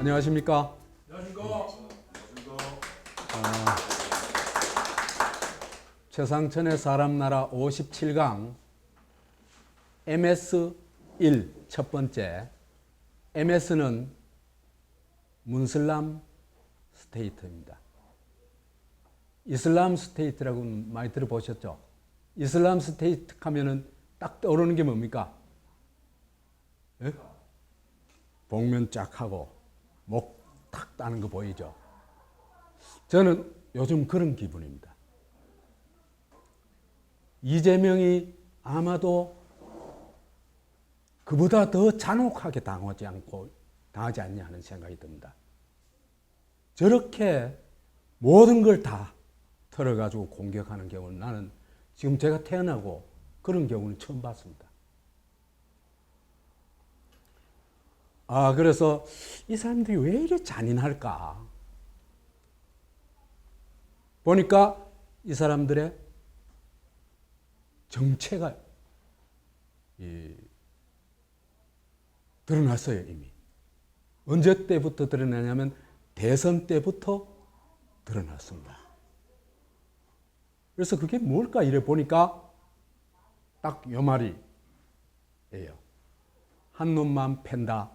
안녕하십니까? 안녕하십니까? 최상천의 사람나라 57강 MS1 첫 번째. MS는 문슬람 스테이트입니다. 이슬람 스테이트라고 많이 들어보셨죠? 이슬람 스테이트 하면은 딱 떠오르는 게 뭡니까? 예? 복면 쫙 하고 목 탁 따는 거 보이죠? 저는 요즘 그런 기분입니다. 이재명이 아마도 그보다 더 잔혹하게 당하지 않냐 하는 생각이 듭니다. 저렇게 모든 걸 다 털어가지고 공격하는 경우는 나는 지금 제가 태어나고 그런 경우는 처음 봤습니다. 그래서 이 사람들이 왜 이렇게 잔인할까? 보니까 이 사람들의 정체가 드러났어요, 이미. 언제 때부터 드러나냐면 대선 때부터 드러났습니다. 그래서 그게 뭘까 이래 보니까 딱 요 말이에요. 한 놈만 팬다.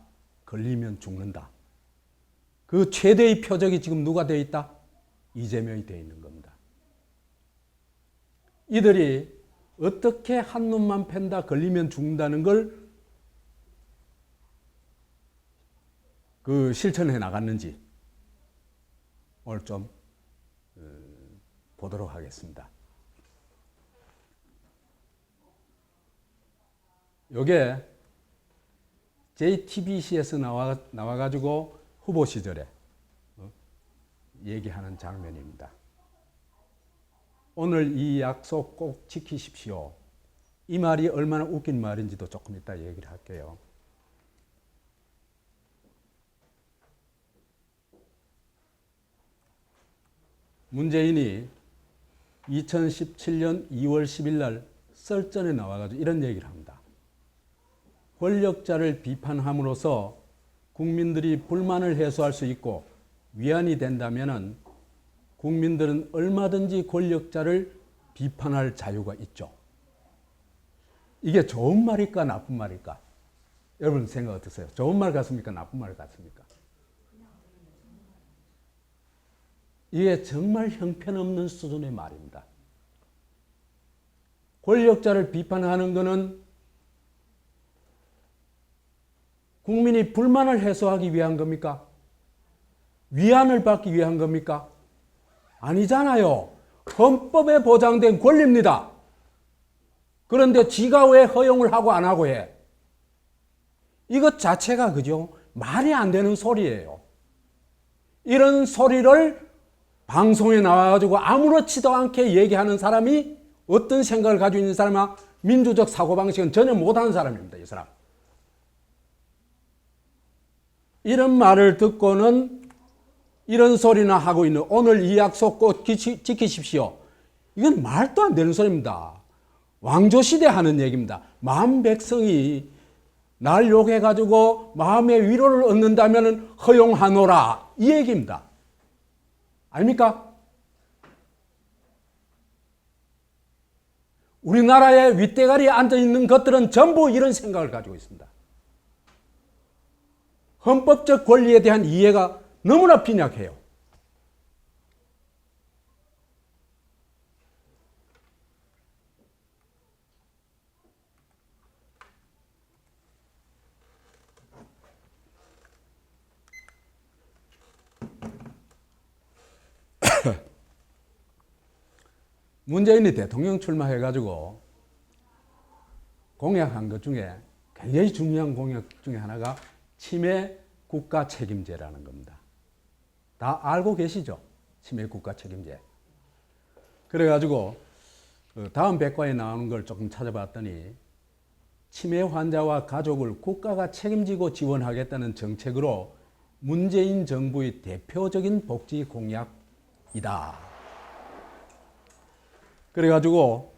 걸리면 죽는다. 그 최대의 표적이 지금 누가 되어 있다? 이재명이 되어 있는 겁니다. 이들이 어떻게 한 놈만 팬다 걸리면 죽는다는 걸 실천해 나갔는지 오늘 좀 보도록 하겠습니다. 요게 JTBC에서 나와가지고 후보 시절에 얘기하는 장면입니다. 오늘 이 약속 꼭 지키십시오. 이 말이 얼마나 웃긴 말인지도 조금 이따 얘기를 할게요. 문재인이 2017년 2월 10일 날 썰전에 나와가지고 이런 얘기를 합니다. 권력자를 비판함으로써 국민들이 불만을 해소할 수 있고 위안이 된다면 국민들은 얼마든지 권력자를 비판할 자유가 있죠. 이게 좋은 말일까 나쁜 말일까? 여러분 생각 어떠세요? 좋은 말 같습니까? 나쁜 말 같습니까? 이게 정말 형편없는 수준의 말입니다. 권력자를 비판하는 것은 국민이 불만을 해소하기 위한 겁니까? 위안을 받기 위한 겁니까? 아니잖아요. 헌법에 보장된 권리입니다. 그런데 지가 왜 허용을 하고 안 하고 해? 이것 자체가 그죠? 말이 안 되는 소리예요. 이런 소리를 방송에 나와가지고 아무렇지도 않게 얘기하는 사람이 어떤 생각을 가지고 있는 사람이야? 민주적 사고방식은 전혀 못하는 사람입니다. 이 사람. 이런 말을 듣고는 이런 소리나 하고 있는 오늘 이 약속 꼭 지키십시오. 이건 말도 안 되는 소리입니다. 왕조시대 하는 얘기입니다. 마음 백성이 날 욕해가지고 마음의 위로를 얻는다면 허용하노라. 이 얘기입니다. 아닙니까? 우리나라의 윗대가리에 앉아있는 것들은 전부 이런 생각을 가지고 있습니다. 헌법적 권리에 대한 이해가 너무나 빈약해요. 문재인이 대통령 출마해가지고 공약한 것 중에 굉장히 중요한 공약 중에 하나가 치매 국가 책임제라는 겁니다. 다 알고 계시죠? 치매 국가 책임제. 그래가지고 다음 백과에 나오는 걸 조금 찾아봤더니 치매 환자와 가족을 국가가 책임지고 지원하겠다는 정책으로 문재인 정부의 대표적인 복지 공약이다. 그래가지고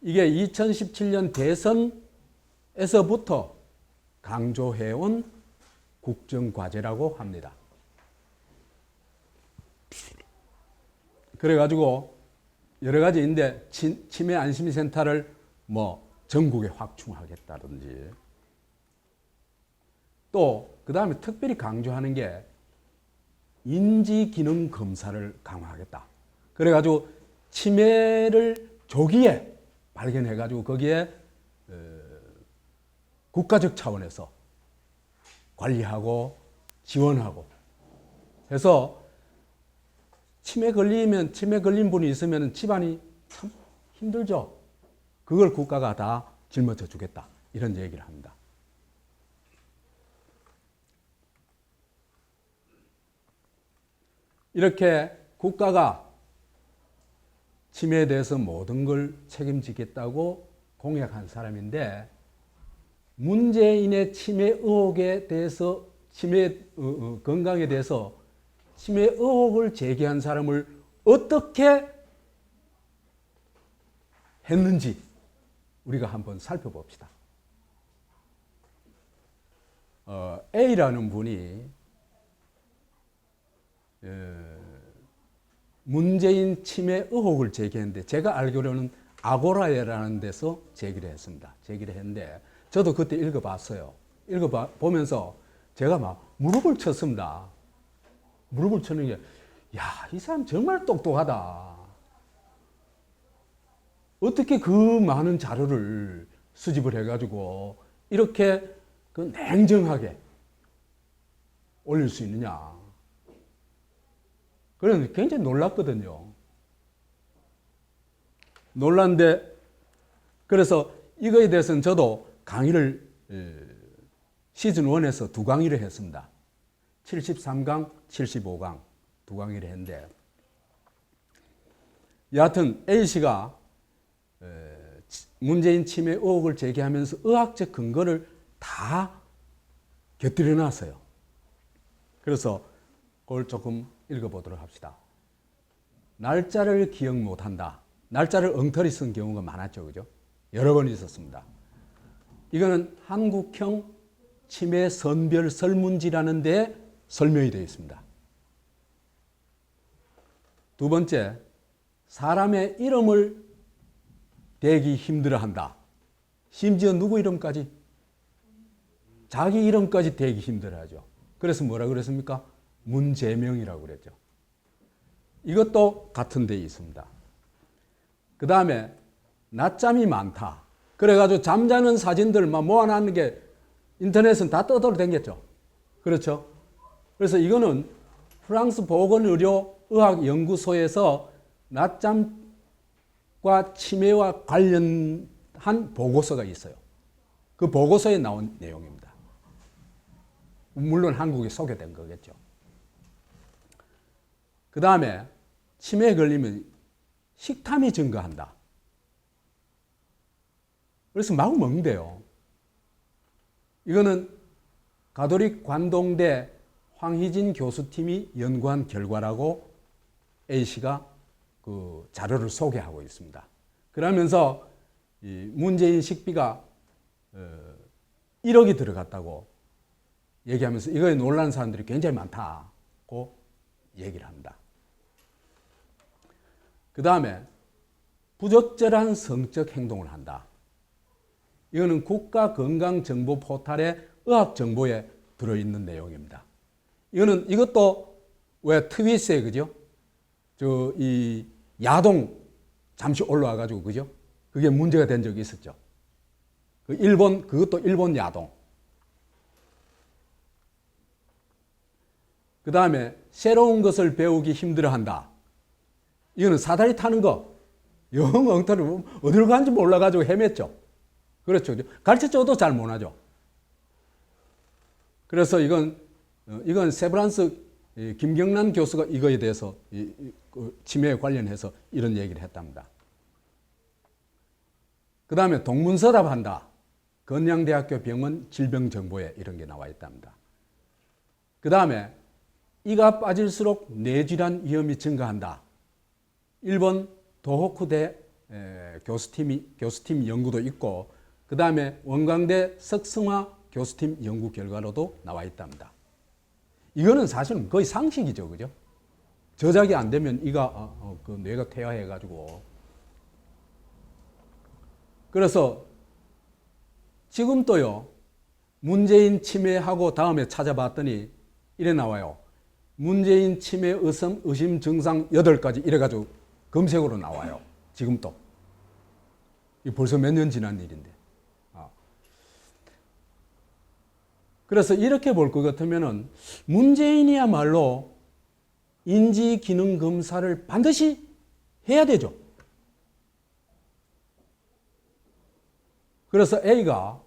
이게 2017년 대선에서부터 강조해온 국정과제라고 합니다. 그래가지고 여러 가지인데 치매 안심센터를 뭐 전국에 확충하겠다든지 또 그 다음에 특별히 강조하는 게 인지기능 검사를 강화하겠다. 그래가지고 치매를 조기에 발견해가지고 거기에 국가적 차원에서 관리하고 지원하고 해서 치매 걸린 분이 있으면 집안이 참 힘들죠. 그걸 국가가 다 짊어져 주겠다. 이런 얘기를 합니다. 이렇게 국가가 치매에 대해서 모든 걸 책임지겠다고 공약한 사람인데 문재인의 치매 의혹에 대해서 치매 건강에 대해서 치매 의혹을 제기한 사람을 어떻게 했는지 우리가 한번 살펴봅시다. A라는 분이 문재인 치매 의혹을 제기했는데 제가 알기로는 아고라라는 데서 제기를 했습니다. 제기를 했는데 저도 그때 읽어봤어요. 읽어보면서 제가 막 무릎을 쳤습니다. 무릎을 쳤는 게, 야, 이 사람 정말 똑똑하다. 어떻게 그 많은 자료를 수집을 해가지고 이렇게 그 냉정하게 올릴 수 있느냐. 그래서 굉장히 놀랐거든요. 놀랐는데, 그래서 이거에 대해서는 저도 강의를 시즌 1에서 2강의를 했습니다. 73강, 75강 2강의를 했는데 여하튼 A씨가 문재인 치매 의혹을 제기하면서 의학적 근거를 다 곁들여 놨어요. 그래서 그걸 조금 읽어보도록 합시다. 날짜를 기억 못한다. 날짜를 엉터리 쓴 경우가 많았죠. 그죠? 여러 번 있었습니다. 이거는 한국형 치매 선별 설문지라는 데 설명이 되어 있습니다. 두 번째, 사람의 이름을 대기 힘들어한다. 심지어 누구 이름까지? 자기 이름까지 대기 힘들어하죠. 그래서 뭐라 그랬습니까? 문제명이라고 그랬죠. 이것도 같은 데 있습니다. 그 다음에 낮잠이 많다. 그래가지고 잠자는 사진들 막 모아놨는 게 인터넷은 다 떠돌아다녔죠. 그렇죠? 그래서 이거는 프랑스 보건의료의학연구소에서 낮잠과 치매와 관련한 보고서가 있어요. 그 보고서에 나온 내용입니다. 물론 한국에 소개된 거겠죠. 그 다음에 치매에 걸리면 식탐이 증가한다. 그래서 마구 먹는데요. 이거는 가톨릭 관동대 황희진 교수팀이 연구한 결과라고 A씨가 그 자료를 소개하고 있습니다. 그러면서 이 문재인 식비가 1억이 들어갔다고 얘기하면서 이거에 놀라는 사람들이 굉장히 많다고 얘기를 합니다. 그 다음에 부적절한 성적 행동을 한다. 이거는 국가건강정보 포탈의 의학정보에 들어있는 내용입니다. 이것도 왜 트윗에, 그죠? 이 야동 잠시 올라와가지고, 그죠? 그게 문제가 된 적이 있었죠. 그것도 일본 야동. 그 다음에 새로운 것을 배우기 힘들어한다. 이거는 사다리 타는 거. 영 엉터리 어디로 가는지 몰라가지고 헤맸죠. 그렇죠. 가르쳐줘도 잘 못하죠. 그래서 이건 세브란스 김경란 교수가 이거에 대해서 치매에 관련해서 이런 얘기를 했답니다. 그 다음에 동문서답한다. 건양대학교 병원 질병정보에 이런 게 나와 있답니다. 그 다음에 이가 빠질수록 뇌질환 위험이 증가한다. 일본 도호쿠대 교수팀 연구도 있고 그 다음에 원광대 석승화 교수팀 연구 결과로도 나와 있답니다. 이거는 사실은 거의 상식이죠. 그죠? 저작이 안 되면 이가 그 뇌가 퇴화해가지고. 그래서 지금도요, 문재인 치매하고 다음에 찾아봤더니 이래 나와요. 문재인 치매 의심 증상 8가지 이래가지고 검색으로 나와요. 지금도. 이 벌써 몇 년 지난 일인데. 그래서 이렇게 볼 것 같으면은 문재인이야말로 인지기능검사를 반드시 해야 되죠. 그래서 A가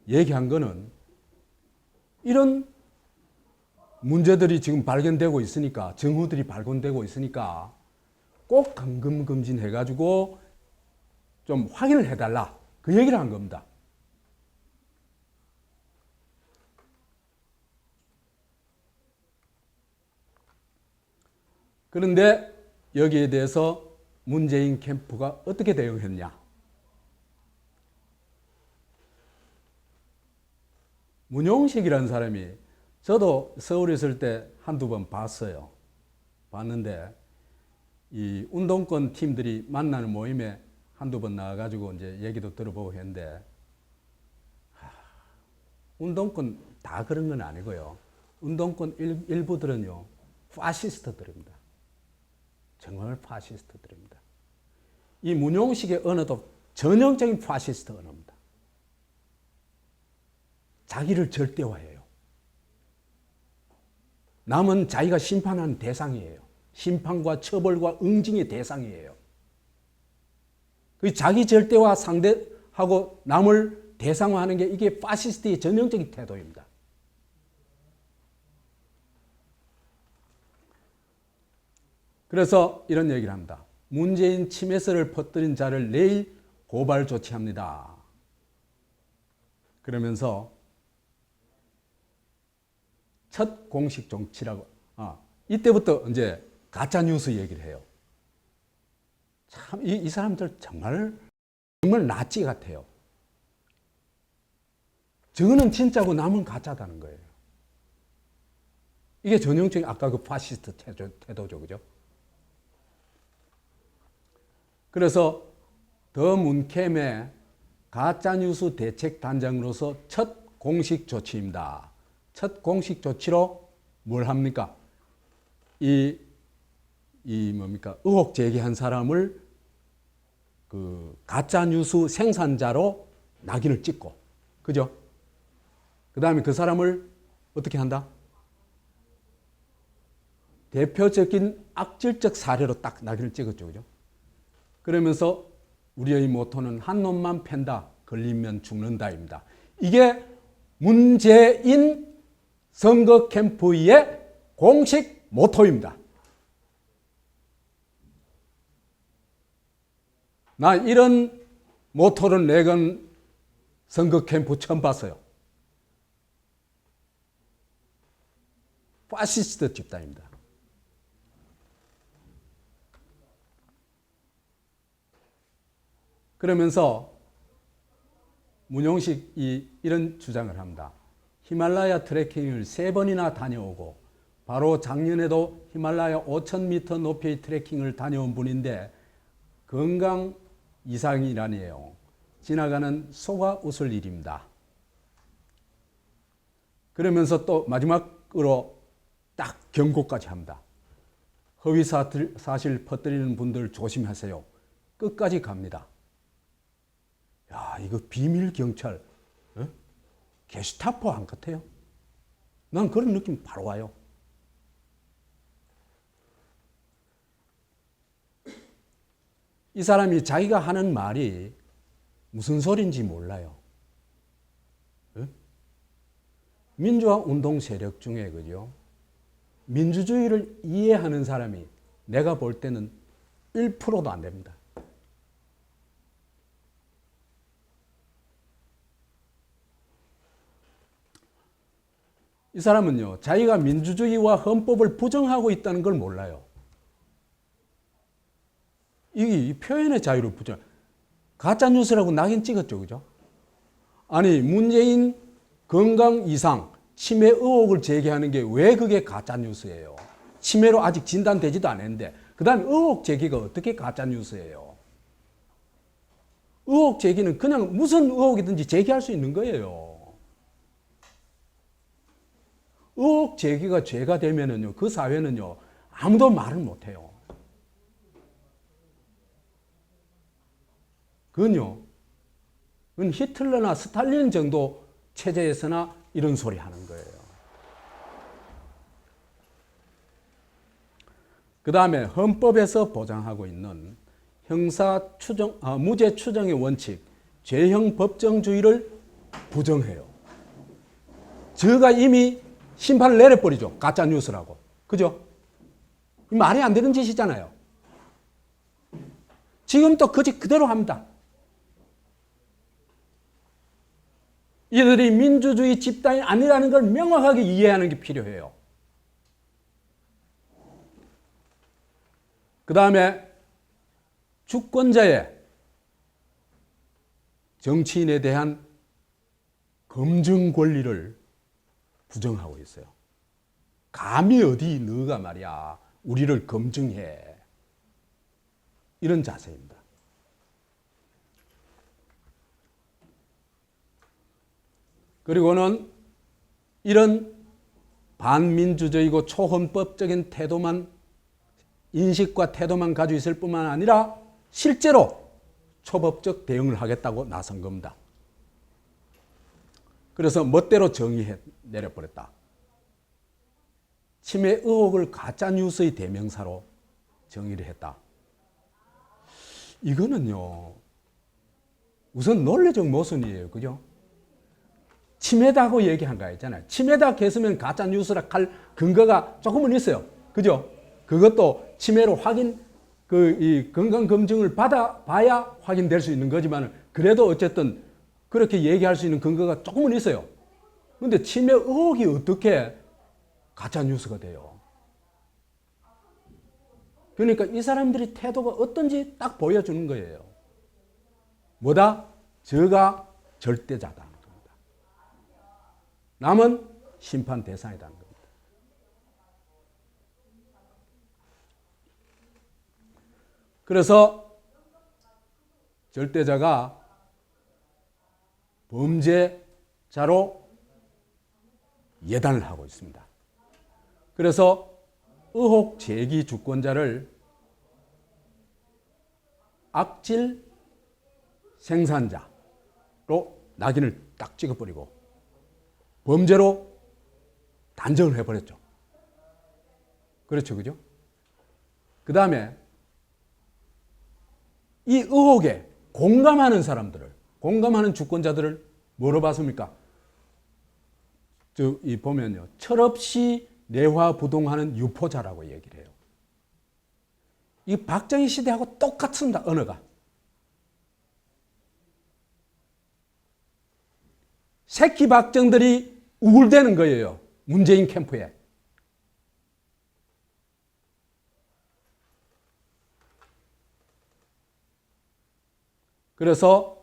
얘기한 거는 이런 문제들이 지금 발견되고 있으니까, 정후들이 발견되고 있으니까 꼭 감금검진해가지고 좀 확인을 해달라. 그 얘기를 한 겁니다. 그런데 여기에 대해서 문재인 캠프가 어떻게 대응했냐? 문용식이라는 사람이, 저도 서울에 있을 때 한두 번 봤어요. 봤는데 이 운동권 팀들이 만나는 모임에 한두 번 나와가지고 이제 얘기도 들어보고 했는데, 운동권 다 그런 건 아니고요. 운동권 일부들은요, 파시스트들입니다. 정말 파시스트들입니다. 이 문용식의 언어도 전형적인 파시스트 언어입니다. 자기를 절대화해요. 남은 자기가 심판하는 대상이에요. 심판과 처벌과 응징의 대상이에요. 그 자기 절대화 상대하고 남을 대상화하는 게 이게 파시스트의 전형적인 태도입니다. 그래서 이런 얘기를 합니다. 문재인 치매설을 퍼뜨린 자를 내일 고발 조치합니다. 그러면서 첫 공식 조치라고, 이때부터 이제 가짜뉴스 얘기를 해요. 참, 이 사람들 정말 나치 같아요. 저거는 진짜고 남은 가짜다는 거예요. 이게 전형적인 아까 그 파시스트 태도죠, 그죠? 그래서 더 문캠의 가짜뉴스 대책단장으로서 첫 공식 조치입니다. 첫 공식 조치로 뭘 합니까? 뭡니까? 의혹 제기한 사람을 그 가짜뉴스 생산자로 낙인을 찍고, 그죠? 그 다음에 그 사람을 어떻게 한다? 대표적인 악질적 사례로 딱 낙인을 찍었죠, 그죠? 그러면서 우리의 모토는 한 놈만 팬다, 걸리면 죽는다입니다. 이게 문재인 선거 캠프의 공식 모토입니다. 나 이런 모토를 내건 선거 캠프 처음 봤어요. 파시스트 집단입니다. 그러면서 문용식이 이런 주장을 합니다. 히말라야 트레킹을 3번이나 다녀오고 바로 작년에도 히말라야 5,000m 높이의 트레킹을 다녀온 분인데 건강 이상이라니에요. 지나가는 소가 웃을 일입니다. 그러면서 또 마지막으로 딱 경고까지 합니다. 허위 사실 퍼뜨리는 분들 조심하세요. 끝까지 갑니다. 야, 이거 비밀 경찰, 게슈타포 안 같아요? 난 그런 느낌 바로 와요. 이 사람이 자기가 하는 말이 무슨 소린지 몰라요. 민주화 운동 세력 중에, 그죠? 민주주의를 이해하는 사람이 내가 볼 때는 1%도 안 됩니다. 이 사람은요, 자기가 민주주의와 헌법을 부정하고 있다는 걸 몰라요. 이 표현의 자유를 부정, 가짜뉴스라고 낙인 찍었죠, 그죠? 아니, 문재인 건강 이상, 치매 의혹을 제기하는 게 왜 그게 가짜뉴스예요? 치매로 아직 진단되지도 않았는데 그 다음에 의혹 제기가 어떻게 가짜뉴스예요? 의혹 제기는 그냥 무슨 의혹이든지 제기할 수 있는 거예요. 의혹 제기가 죄가 되면은요, 그 사회는요, 아무도 말을 못해요. 그건 히틀러나 스탈린 정도 체제에서나 이런 소리 하는 거예요. 그 다음에 헌법에서 보장하고 있는 무죄 추정의 원칙, 죄형 법정주의를 부정해요. 저가 이미 심판을 내려버리죠. 가짜 뉴스라고. 그죠? 말이 안 되는 짓이잖아요. 지금 또 그 짓 그대로 합니다. 이들이 민주주의 집단이 아니라는 걸 명확하게 이해하는 게 필요해요. 그 다음에 주권자의 정치인에 대한 검증 권리를 부정하고 있어요. 감히 어디 너가 말이야 우리를 검증해. 이런 자세입니다. 그리고는 이런 반민주적이고 초헌법적인 태도만 인식과 태도만 가지고 있을 뿐만 아니라 실제로 초법적 대응을 하겠다고 나선 겁니다. 그래서 멋대로 정의해 내려버렸다. 치매 의혹을 가짜뉴스의 대명사로 정의를 했다. 이거는요, 우선 논리적 모순이에요. 그죠? 치매다고 얘기한 거 있잖아요. 치매다 했으면 가짜뉴스라 할 근거가 조금은 있어요. 그죠? 그것도 치매로 이 건강검증을 받아봐야 확인될 수 있는 거지만, 그래도 어쨌든 그렇게 얘기할 수 있는 근거가 조금은 있어요. 근데 치매 의혹이 어떻게 가짜뉴스가 돼요? 그러니까 이 사람들이 태도가 어떤지 딱 보여주는 거예요. 뭐다? 저가 절대자다. 남은 심판 대상이라는 겁니다. 그래서 절대자가 범죄자로 예단을 하고 있습니다. 그래서 의혹 제기 주권자를 악질 생산자로 낙인을 딱 찍어버리고 범죄로 단정을 해버렸죠. 그렇죠, 그죠? 그 다음에 이 의혹에 공감하는 사람들을, 공감하는 주권자들을 뭐로 봤습니까? 이 보면요, 철없이 내화부동하는 유포자라고 얘기를 해요. 이 박정희 시대하고 똑같습니다, 언어가. 새끼 박정들이 우글대는 거예요, 문재인 캠프에. 그래서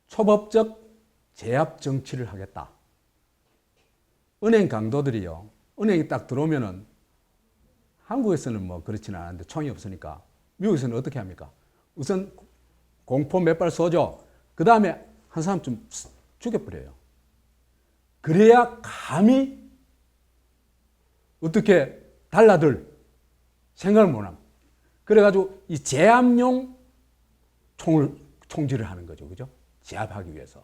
초법적 제압 정치를 하겠다. 은행 강도들이요, 은행이 딱 들어오면은 한국에서는 뭐 그렇지는 않은데 총이 없으니까 미국에서는 어떻게 합니까? 우선 공포 몇 발 쏘죠. 그 다음에 한 사람 좀 죽여버려요. 그래야 감히 어떻게 달라들 생각을 못합니다. 그래가지고 이 제압용 총질을 하는 거죠. 그죠? 제압하기 위해서.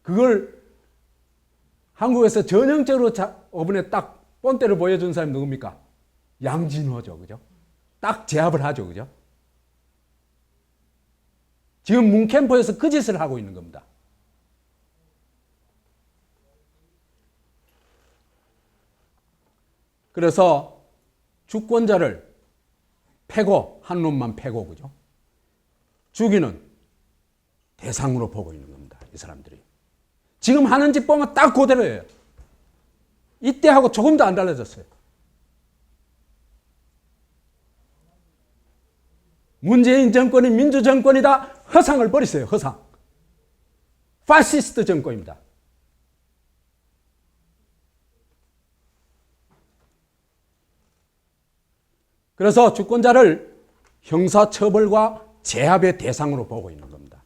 그걸 한국에서 전형적으로 이번에 딱 본때를 보여준 사람이 누굽니까? 양진호죠. 그죠? 딱 제압을 하죠. 그죠? 지금 문캠프에서 그 짓을 하고 있는 겁니다. 그래서 주권자를 패고, 한 놈만 패고, 그죠? 죽이는 대상으로 보고 있는 겁니다. 이 사람들이. 지금 하는 짓 보면 딱 그대로예요. 이때하고 조금도 안 달라졌어요. 문재인 정권이 민주정권이다. 허상을 버리세요. 허상. 파시스트 정권입니다. 그래서 주권자를 형사처벌과 제압의 대상으로 보고 있는 겁니다.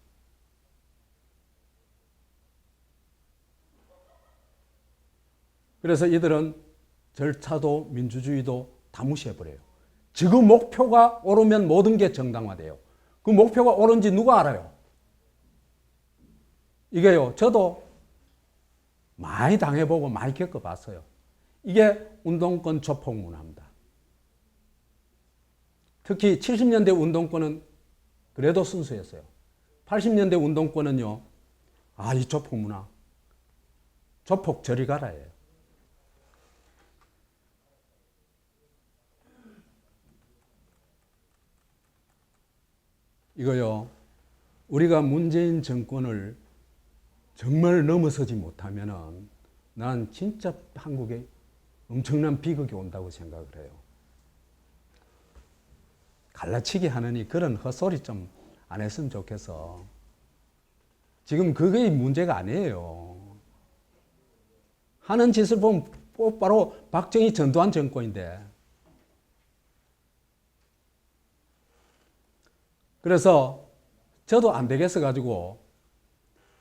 그래서 이들은 절차도 민주주의도 다 무시해버려요. 지금 목표가 오르면 모든 게 정당화돼요. 그 목표가 옳은지 누가 알아요? 이게요, 저도 많이 당해보고 많이 겪어봤어요. 이게 운동권 조폭 문화입니다. 특히 70년대 운동권은 그래도 순수했어요. 80년대 운동권은요, 이 조폭 문화. 조폭 저리 가라예요. 이거요, 우리가 문재인 정권을 정말 넘어서지 못하면은 난 진짜 한국에 엄청난 비극이 온다고 생각을 해요. 갈라치기 하느니 그런 헛소리 좀 안 했으면 좋겠어. 지금 그게 문제가 아니에요. 하는 짓을 보면 바로 박정희 전두환 정권인데. 그래서 저도 안 되겠어 가지고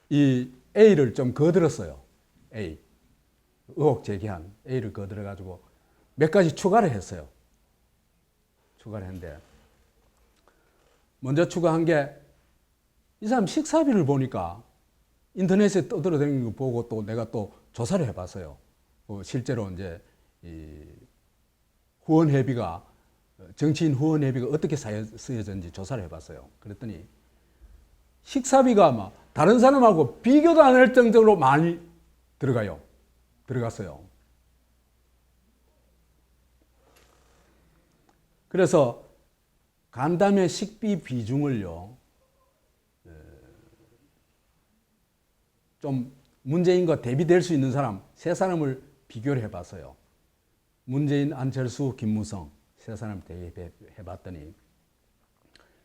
이 A를 좀 거들었어요. A. 의혹 제기한 A를 거들어 가지고 몇 가지 추가를 했어요. 추가를 했는데 먼저 추가한 게 이 사람 식사비를 보니까 인터넷에 떠들어다니는 거 보고 또 내가 또 조사를 해봤어요. 실제로 이제 이 후원회비가 정치인 후원회비가 어떻게 쓰여졌는지 조사를 해봤어요. 그랬더니 식사비가 막 다른 사람하고 비교도 안 할 정도로 많이 들어갔어요. 그래서 간담회 식비 비중을요, 좀 문재인과 대비될 수 있는 사람 세 사람을 비교를 해봤어요. 문재인, 안철수, 김무성 세 사람 대비해봤더니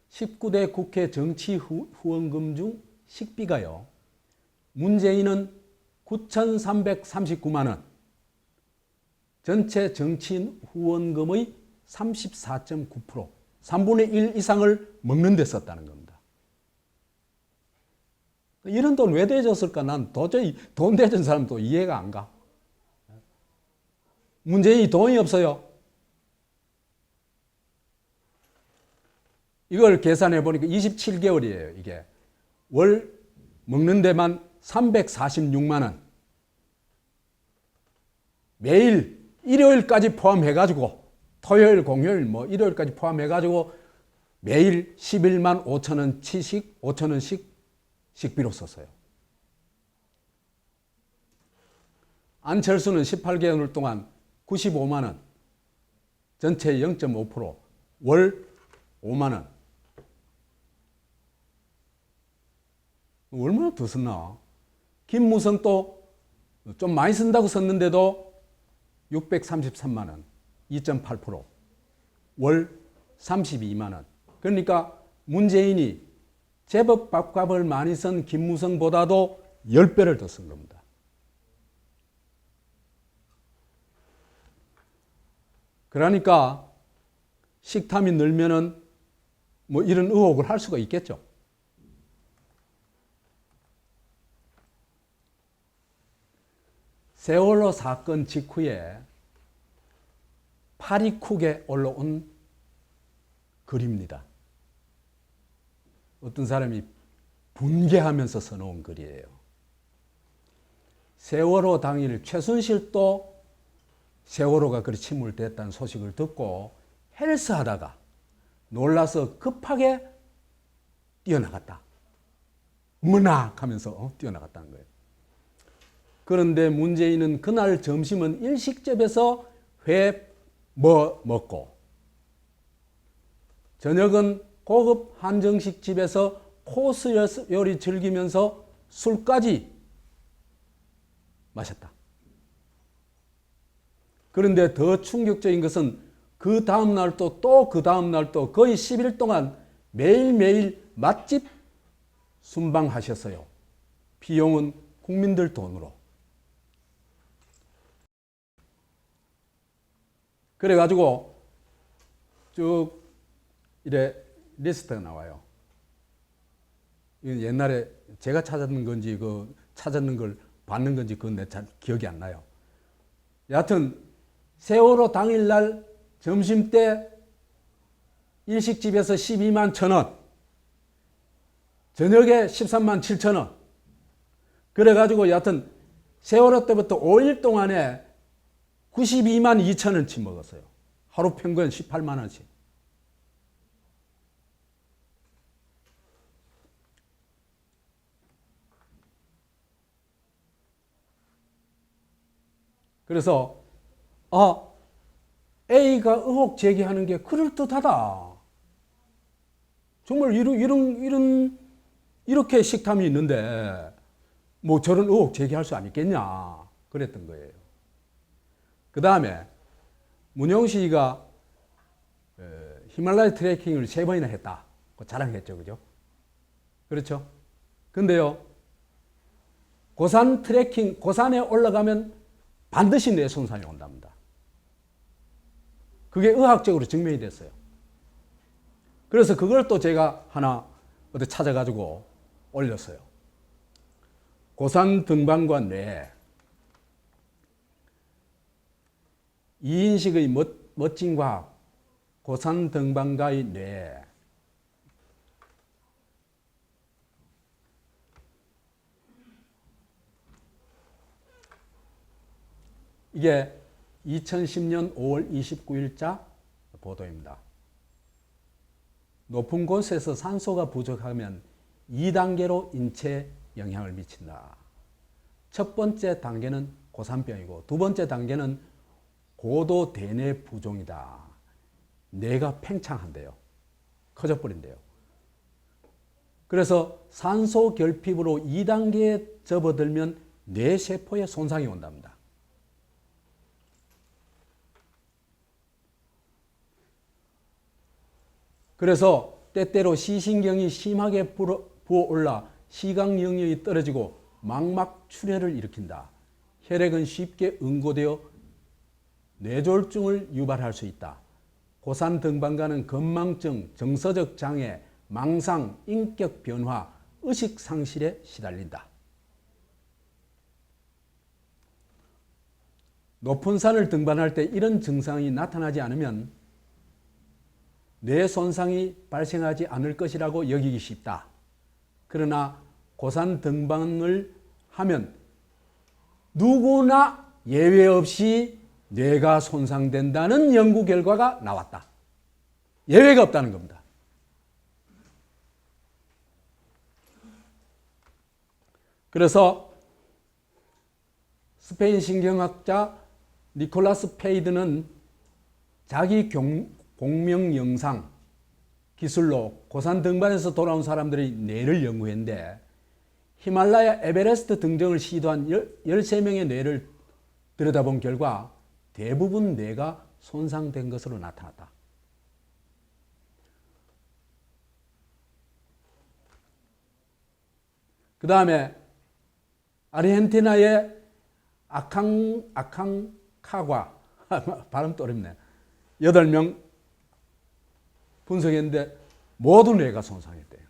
19대 국회 정치 후원금 중 식비가요, 문재인은 9,339만 원, 전체 정치인 후원금의 34.9%, 3분의 1 이상을 먹는 데 썼다는 겁니다. 이런 돈 왜 대줬을까? 난 도저히 돈 대준 사람도 이해가 안 가. 문재인이 돈이 없어요. 이걸 계산해 보니까 27개월이에요, 이게. 월 먹는 데만 346만 원. 매일 일요일까지 포함해가지고, 토요일, 공휴일, 일요일까지 포함해가지고 매일 11만 5천 원씩 식비로 썼어요. 안철수는 18개월 동안 95만 원, 전체 0.5%, 월 5만 원. 얼마나 더 썼나? 김무성 또 좀 많이 쓴다고 썼는데도 633만 원, 2.8%, 월 32만 원. 그러니까 문재인이 제법 밥값을 많이 쓴 김무성보다도 10배를 더 쓴 겁니다. 그러니까 식탐이 늘면은 이런 의혹을 할 수가 있겠죠. 세월호 사건 직후에 파리쿡에 올라온 글입니다. 어떤 사람이 분개하면서 써놓은 글이에요. 세월호 당일 최순실도 세월호가 그리 침몰됐다는 소식을 듣고 헬스하다가 놀라서 급하게 뛰어나갔다. 문학 하면서 뛰어나갔다는 거예요. 그런데 문재인은 그날 점심은 일식집에서 회 먹고 저녁은 고급 한정식 집에서 코스 요리 즐기면서 술까지 마셨다. 그런데 더 충격적인 것은 그 다음 날도 또 그 다음 날도 거의 10일 동안 매일매일 맛집 순방하셨어요. 비용은 국민들 돈으로. 그래가지고 쭉 이래 리스트가 나와요. 옛날에 제가 찾았는 건지 찾았는 걸 봤는 건지 그건 내 잘 기억이 안 나요. 여하튼 세월호 당일날 점심때 일식집에서 12만 1,000원, 저녁에 13만 7,000원. 그래가지고 여하튼 세월호 때부터 5일 동안에 92만 2천원치 먹었어요. 하루 평균 18만 원씩. 그래서 A가 의혹 제기하는 게 그럴듯하다. 정말 이렇게 식탐이 있는데 뭐 저런 의혹 제기할 수 있겠냐 그랬던 거예요. 그 다음에 문용 씨가 히말라야 트레킹을 3번이나 했다. 자랑했죠. 그죠? 그렇죠? 근데요, 고산 트레킹, 고산에 올라가면 반드시 뇌 손상이 온답니다. 그게 의학적으로 증명이 됐어요. 그래서 그걸 또 제가 하나 어디 찾아가지고 올렸어요. 고산 등반과 뇌. 이인식의 멋진 과학, 고산 등반가의 뇌. 이게 2010년 5월 29일자 보도입니다. 높은 곳에서 산소가 부족하면 2단계로 인체에 영향을 미친다. 첫 번째 단계는 고산병이고 두 번째 단계는 고도 대뇌 부종이다. 뇌가 팽창한대요. 커져버린대요. 그래서 산소 결핍으로 2단계에 접어들면 뇌세포에 손상이 온답니다. 그래서 때때로 시신경이 심하게 부어올라 시각 영역이 떨어지고 망막 출혈을 일으킨다. 혈액은 쉽게 응고되어 뇌졸중을 유발할 수 있다. 고산 등반가는 건망증, 정서적 장애, 망상, 인격 변화, 의식 상실에 시달린다. 높은 산을 등반할 때 이런 증상이 나타나지 않으면 뇌 손상이 발생하지 않을 것이라고 여기기 쉽다. 그러나 고산 등반을 하면 누구나 예외 없이 뇌가 손상된다는 연구 결과가 나왔다. 예외가 없다는 겁니다. 그래서 스페인 신경학자 니콜라스 페이드는 자기 공명 영상 기술로 고산 등반에서 돌아온 사람들의 뇌를 연구했는데 히말라야 에베레스트 등정을 시도한 13명의 뇌를 들여다본 결과 대부분 뇌가 손상된 것으로 나타났다. 그 다음에 아르헨티나의 아칸카과 발음도 어렵네. 8명 분석했는데 모두 뇌가 손상했대요.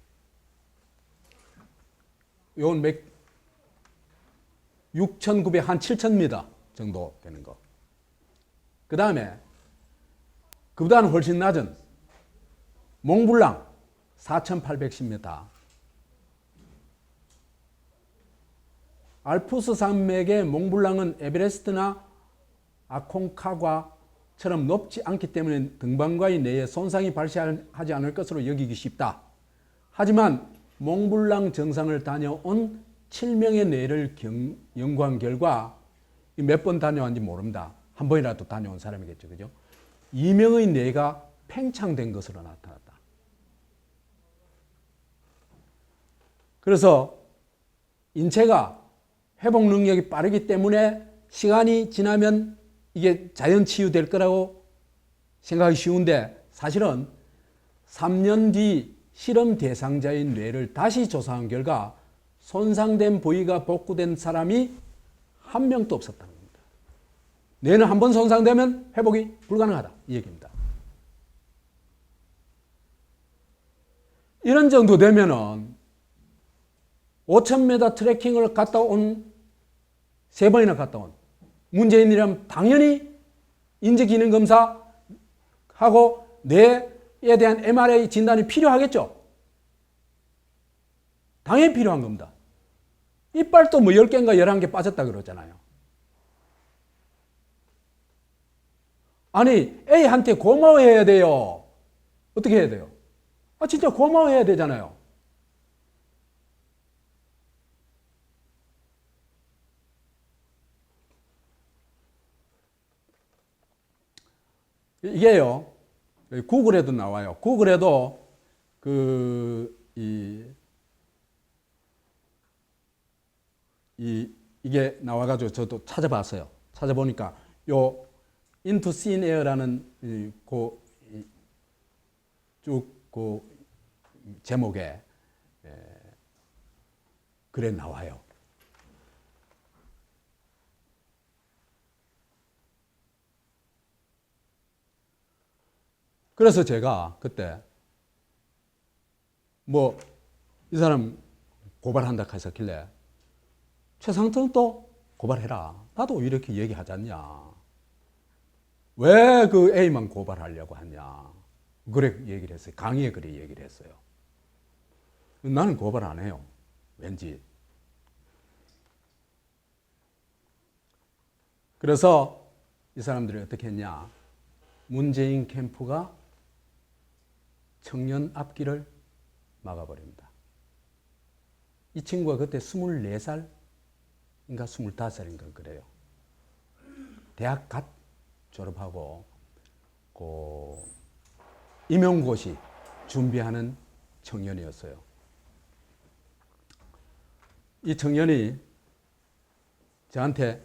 이건 6,900, 한 7,000m 정도 되는 거. 그 다음에 그보다는 훨씬 낮은 몽블랑 4,810m. 알프스 산맥의 몽블랑은 에베레스트나 아콘카과처럼 높지 않기 때문에 등반가의 뇌에 손상이 발생하지 않을 것으로 여기기 쉽다. 하지만 몽블랑 정상을 다녀온 7명의 뇌를 연구한 결과 몇 번 다녀왔는지 모릅니다. 한 번이라도 다녀온 사람이겠죠. 그죠? 2명의 뇌가 팽창된 것으로 나타났다. 그래서 인체가 회복 능력이 빠르기 때문에 시간이 지나면 이게 자연 치유될 거라고 생각하기 쉬운데 사실은 3년 뒤 실험 대상자의 뇌를 다시 조사한 결과 손상된 부위가 복구된 사람이 한 명도 없었다는 겁니다. 뇌는 한 번 손상되면 회복이 불가능하다 이 얘기입니다. 이런 정도 되면은 5,000m 트레킹을 갔다 온, 3번이나 갔다 온 문재인이라면 당연히 인지기능검사 하고 뇌에 대한 MRI 진단이 필요하겠죠. 당연히 필요한 겁니다. 이빨도 뭐 10개인가 11개 빠졌다 그러잖아요. 아니, A한테 고마워해야 돼요. 어떻게 해야 돼요? 아, 진짜 고마워해야 되잖아요. 이게요, 구글에도 나와요. 구글에도 이게 나와가지고 저도 찾아봤어요. 찾아보니까 요 Into Thin Air라는 쭉 제목에 글에 나와요. 그래서 제가 그때 뭐 이 사람 고발한다 했었길래 최상통도 고발해라. 나도 이렇게 얘기하지 않냐. 왜 그 A만 고발하려고 하냐. 그래 얘기를 했어요. 강의에 그래 얘기를 했어요. 나는 고발 안 해요. 왠지. 그래서 이 사람들이 어떻게 했냐. 문재인 캠프가 청년 앞길을 막아버립니다. 이 친구가 그때 24살인가 25살인가 그래요. 대학 갓 졸업하고 임용고시 준비하는 청년이었어요. 이 청년이 저한테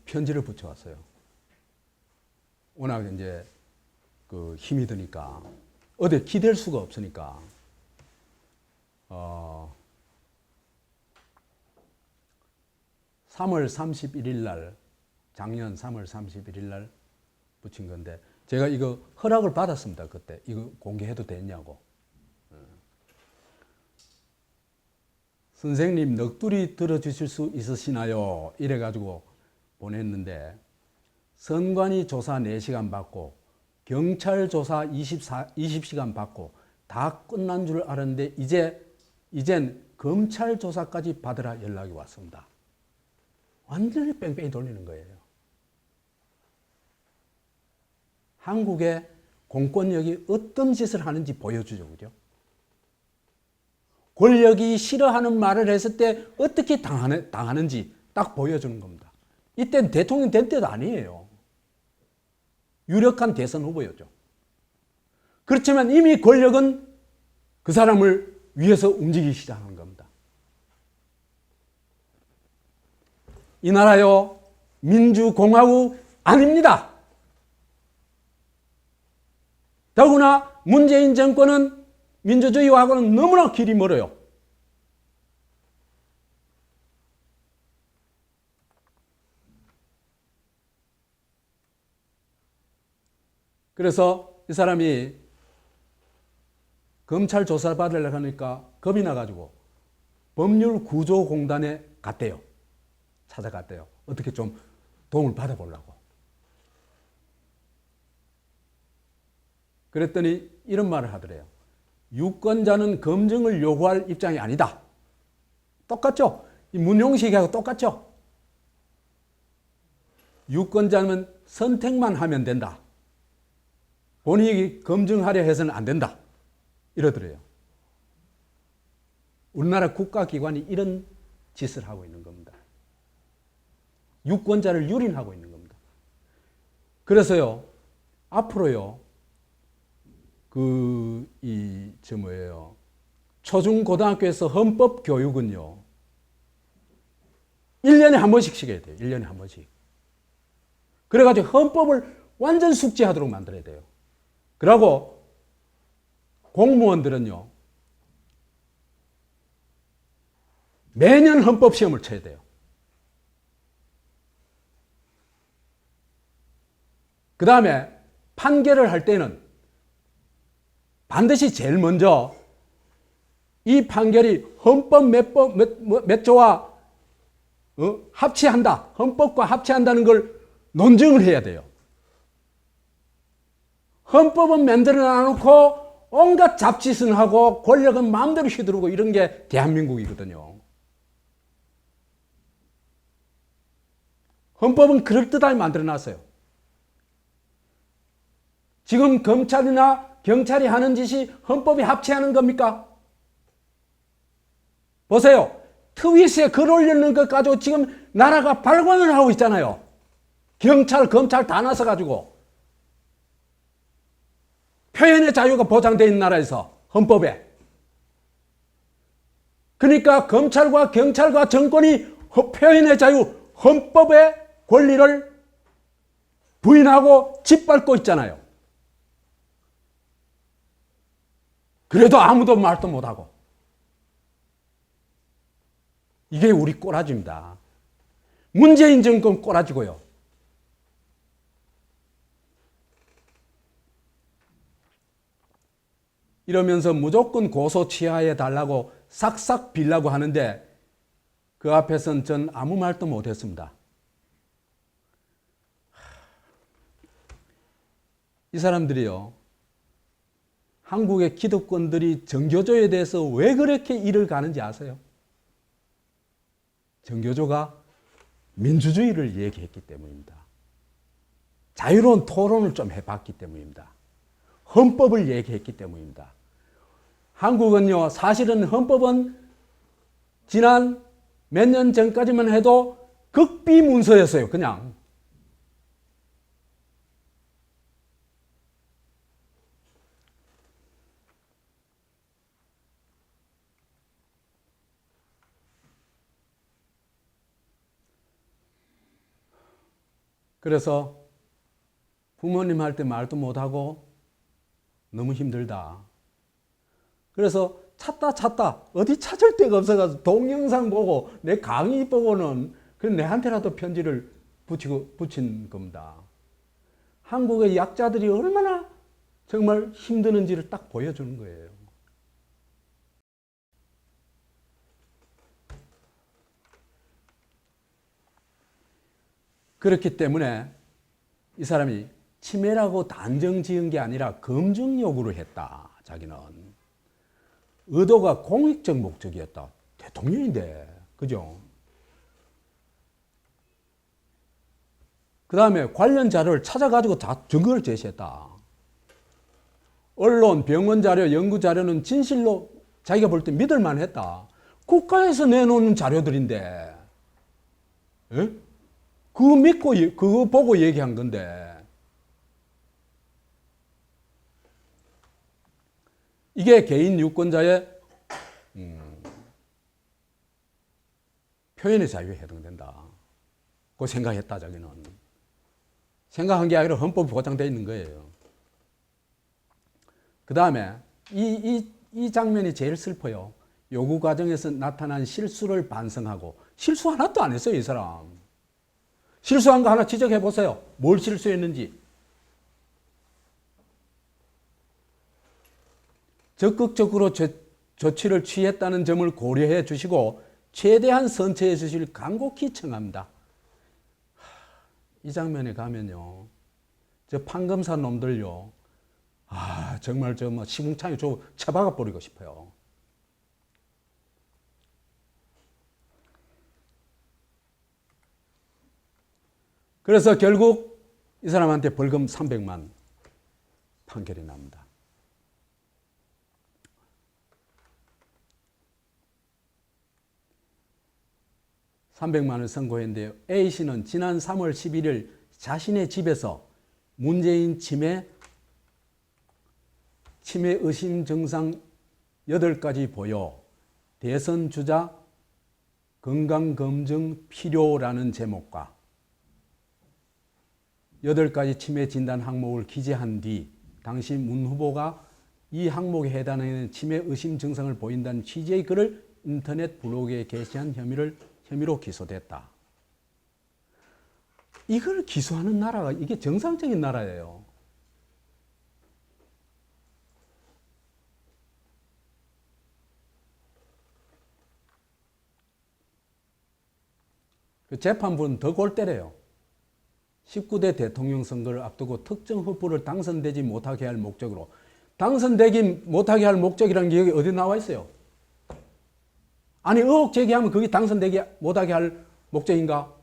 편지를 붙여왔어요. 워낙 이제 힘이 드니까 어디 기댈 수가 없으니까 3월 31일 날, 작년 3월 31일 날 붙인 건데 제가 이거 허락을 받았습니다. 그때 이거 공개해도 되냐고. 선생님 넋두리 들어주실 수 있으시나요? 이래가지고 보냈는데 선관위 조사 4시간 받고 경찰 조사 20시간 받고 다 끝난 줄 알았는데 이젠 검찰 조사까지 받으라 연락이 왔습니다. 완전히 뺑뺑이 돌리는 거예요. 한국의 공권력이 어떤 짓을 하는지 보여주죠. 그죠? 권력이 싫어하는 말을 했을 때 어떻게 당하는지 딱 보여주는 겁니다. 이때는 대통령 된 때도 아니에요. 유력한 대선 후보였죠. 그렇지만 이미 권력은 그 사람을 위해서 움직이기 시작한 겁니다. 이 나라요, 민주공화국 아닙니다. 더구나 문재인 정권은 민주주의하고는 너무나 길이 멀어요. 그래서 이 사람이 검찰 조사 받으려고 하니까 겁이 나가지고 법률구조공단에 갔대요. 찾아갔대요. 어떻게 좀 도움을 받아보려고. 그랬더니 이런 말을 하더래요. 유권자는 검증을 요구할 입장이 아니다. 똑같죠? 이 문용식하고 똑같죠? 유권자는 선택만 하면 된다. 본인이 검증하려 해서는 안 된다. 이러더래요. 우리나라 국가기관이 이런 짓을 하고 있는 겁니다. 유권자를 유린하고 있는 겁니다. 그래서요, 앞으로요, 초중고등학교에서 헌법 교육은요, 1년에 한 번씩 시켜야 돼요. 1년에 한 번씩. 그래가지고 헌법을 완전 숙지하도록 만들어야 돼요. 그리고 공무원들은요, 매년 헌법 시험을 쳐야 돼요. 그 다음에 판결을 할 때는 반드시 제일 먼저 이 판결이 헌법 몇 조와 합치한다. 헌법과 합치한다는 걸 논증을 해야 돼요. 헌법은 만들어 놔놓고 온갖 잡짓은 하고 권력은 마음대로 휘두르고 이런 게 대한민국이거든요. 헌법은 그럴듯하게 만들어 놨어요. 지금 검찰이나 경찰이 하는 짓이 헌법이 합치하는 겁니까? 보세요. 트윗에 글 올리는 것 가지고 지금 나라가 발광을 하고 있잖아요. 경찰, 검찰 다 나서가지고. 표현의 자유가 보장되어 있는 나라에서 헌법에. 그러니까 검찰과 경찰과 정권이 표현의 자유, 헌법의 권리를 부인하고 짓밟고 있잖아요. 그래도 아무도 말도 못하고. 이게 우리 꼬라지입니다. 문재인 정권 꼬라지고요. 이러면서 무조건 고소 취하해 달라고 싹싹 빌라고 하는데 그 앞에서는 전 아무 말도 못했습니다. 이 사람들이요. 한국의 기득권들이 정교조에 대해서 왜 그렇게 일을 가는지 아세요? 정교조가 민주주의를 얘기했기 때문입니다. 자유로운 토론을 좀 해봤기 때문입니다. 헌법을 얘기했기 때문입니다. 한국은요, 사실은 헌법은 지난 몇 년 전까지만 해도 극비문서였어요, 그냥. 그래서 부모님 할 때 말도 못하고 너무 힘들다. 그래서 찾다 어디 찾을 데가 없어가지고 동영상 보고 내 강의 보고는 내한테라도 편지를 붙인 겁니다. 한국의 약자들이 얼마나 정말 힘드는지를 딱 보여주는 거예요. 그렇기 때문에 이 사람이 치매라고 단정 지은 게 아니라 검증 요구를 했다. 자기는. 의도가 공익적 목적이었다. 대통령인데. 그죠? 그 다음에 관련 자료를 찾아가지고 다 증거를 제시했다. 언론, 병원 자료, 연구 자료는 진실로 자기가 볼 때 믿을만 했다. 국가에서 내놓는 자료들인데. 에? 그거 믿고, 그거 보고 얘기한 건데. 이게 개인 유권자의 표현의 자유에 해당된다. 그거 생각했다, 자기는. 생각한 게 아니라 헌법이 보장되어 있는 거예요. 그 다음에 이 장면이 제일 슬퍼요. 요구 과정에서 나타난 실수를 반성하고. 실수 하나도 안 했어요, 이 사람. 실수한 거 하나 지적해 보세요. 뭘 실수했는지. 적극적으로 조치를 취했다는 점을 고려해 주시고 최대한 선처해 주실 간곡히 청합니다. 이 장면에 가면요. 저 판검사 놈들요. 정말 시궁창에 쳐박아 버리고 싶어요. 그래서 결국 이 사람한테 벌금 300만 판결이 납니다. $300만 원을 선고했는데요. A씨는 지난 3월 11일 자신의 집에서 문재인 치매 의심 증상 8가지 보여 대선 주자 건강검증 필요라는 제목과 8가지 치매 진단 항목을 기재한 뒤 당시 문 후보가 이 항목에 해당하는 치매 의심 증상을 보인다는 취지의 글을 인터넷 블로그에 게시한 혐의로 기소됐다. 이걸 기소하는 나라가 이게 정상적인 나라예요. 그 재판부는 더 골 때려요. 19대 대통령 선거를 앞두고 특정 후보를 당선되지 못하게 할 목적으로. 당선되지 못하게 할 목적이라는 게 여기 어디 나와 있어요? 아니 의혹 제기하면 그게 당선되지 못하게 할 목적인가?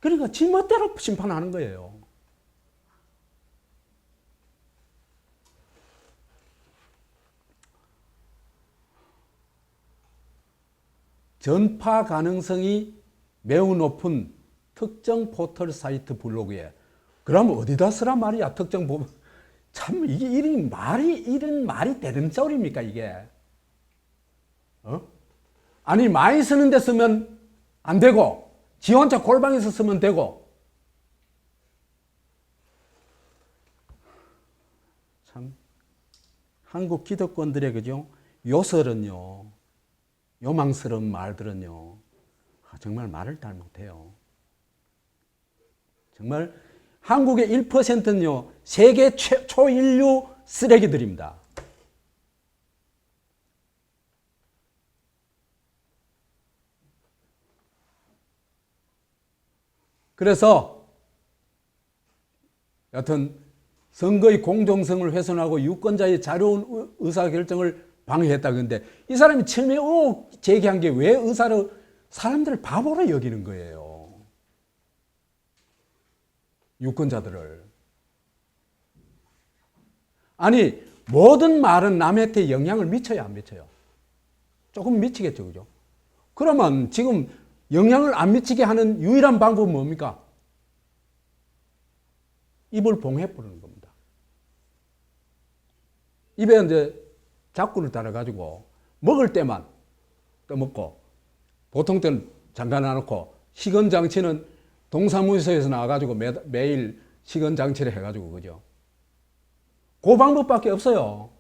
그러니까 지멋대로 심판하는 거예요. 전파 가능성이 매우 높은 특정 포털 사이트 블로그에. 그럼 어디다 쓰란 말이야? 특정 참 이게 이런 말이 되는 소리입니까 이게? 아니 많이 쓰는 데 쓰면 안 되고 지 혼자 골방에서 쓰면 되고. 참 한국 기득권들의 그죠? 요설은요, 요망스러운 말들은요, 정말 말을 잘 못해요. 정말 한국의 1%는요, 세계 초인류 쓰레기들입니다. 그래서 여튼 선거의 공정성을 훼손하고 유권자의 자유로운 의사결정을 방해했다. 그런데 이 사람이 처음에 의혹 제기한 게 왜 사람들을 바보로 여기는 거예요. 유권자들을. 아니 모든 말은 남한테 영향을 미쳐야 안 미쳐요? 조금 미치겠죠. 그죠? 그러면 지금 영향을 안 미치게 하는 유일한 방법은 뭡니까? 입을 봉해버리는 겁니다. 입에 이제 자꾸를 달아가지고 먹을 때만 떠먹고, 보통 때는 잠깐 놔놓고, 식은장치는 동사무소에서 나와가지고 매일 식은장치를 해가지고, 그죠? 그 방법밖에 없어요.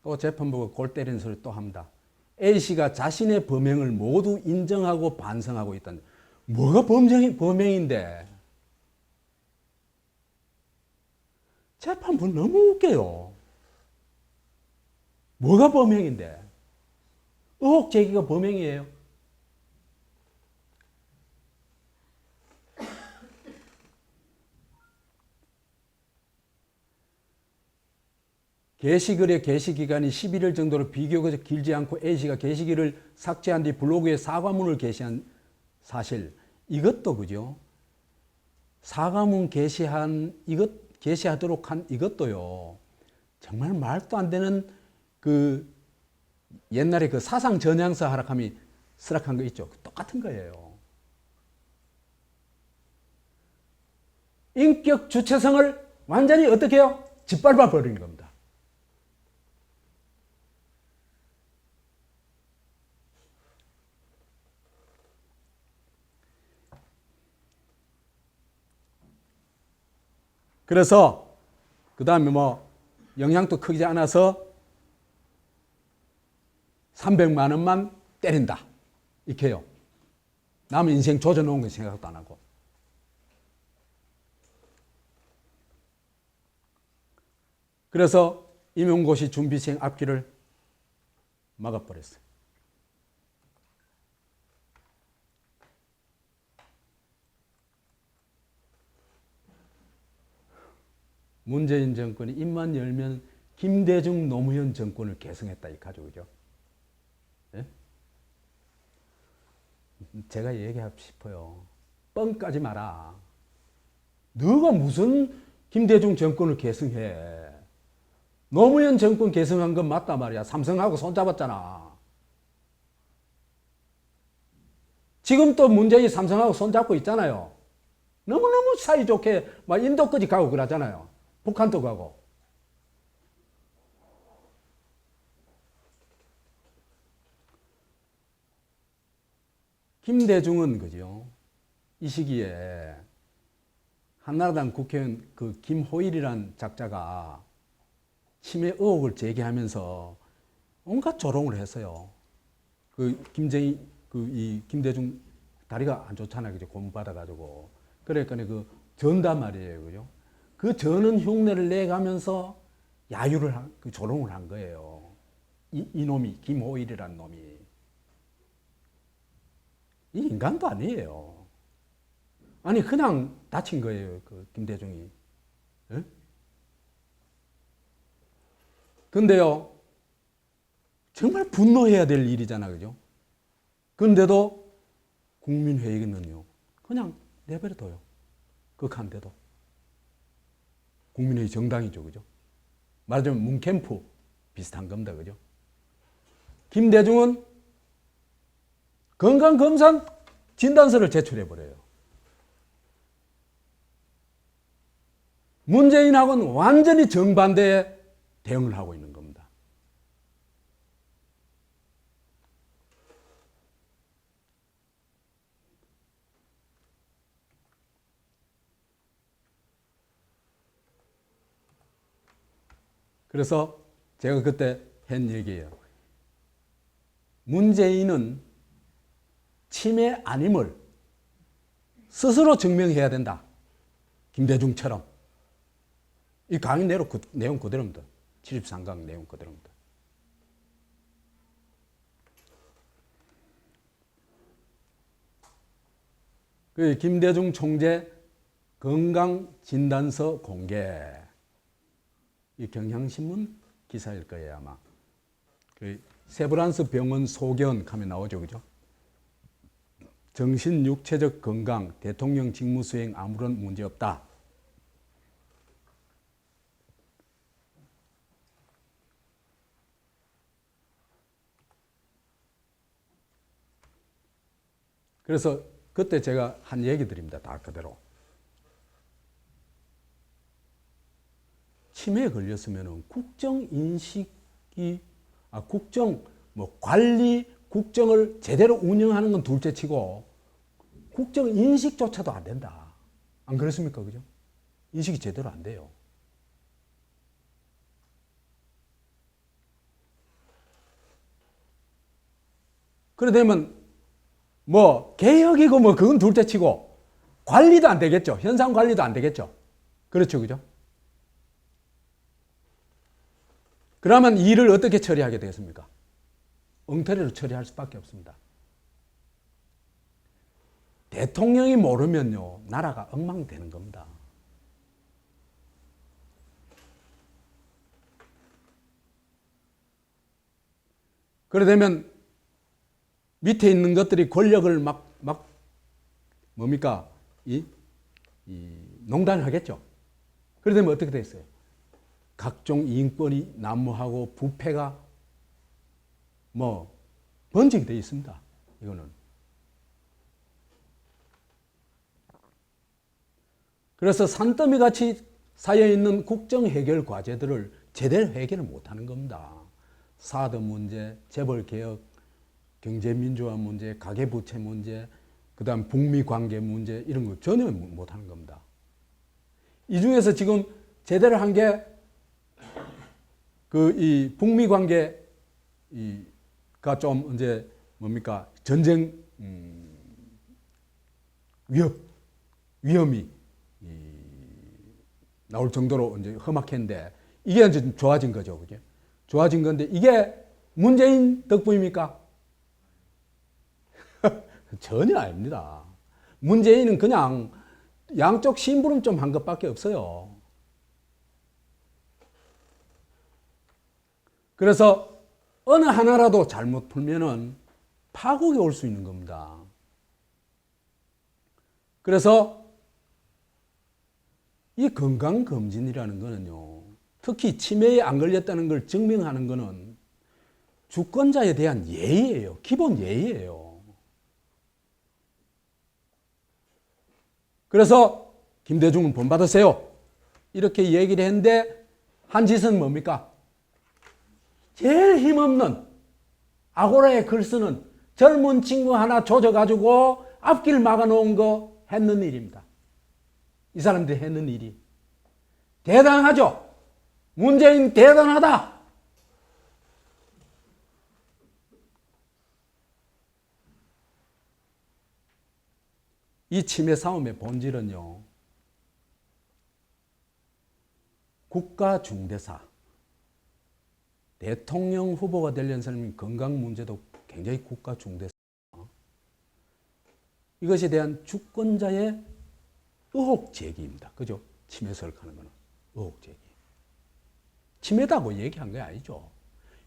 또 재판부가 골 때리는 소리 또 합니다. A씨가 자신의 범행을 모두 인정하고 반성하고 있다는. 뭐가 범행인데? 재판부 너무 웃겨요. 뭐가 범행인데? 의혹 제기가 범행이에요. 게시글의 게시기간이 11일 정도로 비교적 길지 않고 A씨가 게시글을 삭제한 뒤 블로그에 사과문을 게시한 사실, 이것도 그죠? 사과문 게시하도록 한 이것도요, 정말 말도 안 되는 그 옛날에 그 사상 전향사 하락함이 수락한 거 있죠? 똑같은 거예요. 인격 주체성을 완전히 어떻게 해요? 짓밟아 버리는 겁니다. 그래서 그 다음에 뭐 영향도 크지 않아서 300만 원만 때린다. 이렇게 해요. 남은 인생 조져놓은 거 생각도 안 하고. 그래서 임용고시 준비생 앞길을 막아버렸어요. 문재인 정권이 입만 열면 김대중 노무현 정권을 계승했다 이 가지고죠. 네? 제가 얘기하고 싶어요. 뻥까지 마라. 너가 무슨 김대중 정권을 계승해? 노무현 정권 계승한 건 맞단 말이야. 삼성하고 손잡았잖아. 지금 또 문재인이 삼성하고 손잡고 있잖아요. 너무너무 사이좋게 막 인도까지 가고 그러잖아요. 북한도 가고. 김대중은 그죠? 이 시기에 한나라당 국회의원 그 김호일이라는 작자가 치매 의혹을 제기하면서 온갖 조롱을 했어요. 그 이 김대중 다리가 안 좋잖아요. 그죠? 고문 받아가지고. 그러니까 그 전단 말이에요. 그죠? 그 저는 흉내를 내가면서 야유를 그 조롱을 한 거예요. 이놈이, 김호일이라는 놈이. 이 인간도 아니에요. 아니, 그냥 다친 거예요, 그 김대중이. 예? 근데요, 정말 분노해야 될 일이잖아, 그죠? 근데도 국민회의는요, 그냥 내버려둬요. 극한데도. 국민회의 정당이죠, 그죠? 말하자면 문캠프 비슷한 겁니다, 그죠? 김대중은 건강검사 진단서를 제출해버려요. 문재인하고는 완전히 정반대의 대응을 하고 있는 겁니다. 그래서 제가 그때 한 얘기예요. 문재인은 치매 아님을 스스로 증명해야 된다. 김대중처럼. 이 강의 내용 그대로입니다. 73강 내용 그대로입니다. 그 김대중 총재 건강진단서 공개. 이 경향신문 기사일 거예요, 아마. 그 세브란스 병원 소견 하면 나오죠, 그죠? 정신 육체적 건강, 대통령 직무 수행 아무런 문제 없다. 그래서 그때 제가 한 얘기 드립니다. 다 그대로. 치매에 걸렸으면 관리, 국정을 제대로 운영하는 건 둘째 치고 국정 인식조차도 안 된다. 안 그렇습니까? 그죠? 인식이 제대로 안 돼요. 그래 되면 개혁이고 그건 둘째 치고 관리도 안 되겠죠. 현상 관리도 안 되겠죠. 그렇죠. 그죠? 그러면 일을 어떻게 처리하게 되겠습니까? 엉터리로 처리할 수밖에 없습니다. 대통령이 모르면요, 나라가 엉망되는 겁니다. 그래 되면 밑에 있는 것들이 권력을 농단하겠죠. 그래 되면 어떻게 됐어요? 각종 이익권이 난무하고 부패가 번지게 되어 있습니다. 이거는. 그래서 산더미 같이 쌓여있는 국정 해결 과제들을 제대로 해결을 못하는 겁니다. 사드 문제, 재벌개혁, 경제민주화 문제, 가계부채 문제, 그 다음 북미 관계 문제 이런 거 전혀 못하는 겁니다. 이 중에서 지금 제대로 한 게 이 북미 관계가 좀 이제 전쟁 위험이 나올 정도로 이제 험악했는데 이게 이제 좀 좋아진 거죠, 그죠? 좋아진 건데 이게 문재인 덕분입니까? 전혀 아닙니다. 문재인은 그냥 양쪽 심부름 좀 한 것밖에 없어요. 그래서 어느 하나라도 잘못 풀면은 파국이 올 수 있는 겁니다. 그래서 이 건강검진이라는 거는요, 특히 치매에 안 걸렸다는 걸 증명하는 거는 주권자에 대한 예의예요. 기본 예의예요. 그래서 김대중은 본받으세요. 이렇게 얘기를 했는데 한 짓은 뭡니까? 제일 힘없는 아고라에 글 쓰는 젊은 친구 하나 조져가지고 앞길 막아놓은 거 했는 일입니다. 이 사람들이 했는 일이. 대단하죠? 문재인 대단하다! 이 치매 싸움의 본질은요, 국가 중대사, 대통령 후보가 되려는 사람이 건강 문제도 굉장히 국가 중대사. 이것에 대한 주권자의 의혹 제기입니다. 그죠? 치매 설득하는 거는 의혹 제기. 치매다고 얘기한 게 아니죠.